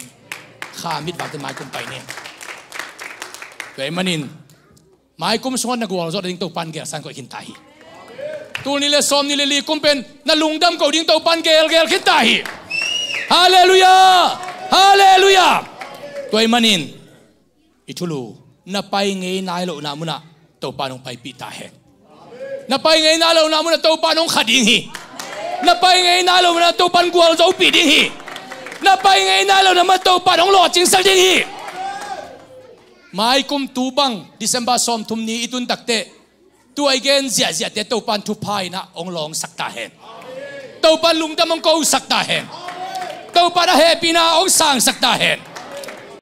khamit wak te mai kum pai ni ve manin mai kum songon na gwal zo ding to pan gel san ko hin tai tu ni le som ni le li kumpen na lungdam ko ding to pan gel khit tai hallelujah hallelujah toy manin itulu na pai ngei nai lo na muna to panong pai pi ta he na pai ngei na lo na muna to panong khading hi na pai ngei na lo na to pan gwal zo pi ding hi na pai ngei na lo na ma to panong lo ching sal ding hi mai kum tu bang December som thum ni itun takte tu again zia te to pan tu pai na ong long sakta hen to pan lungdam ong ko sakta hen to pan happy na ong sang sakta hen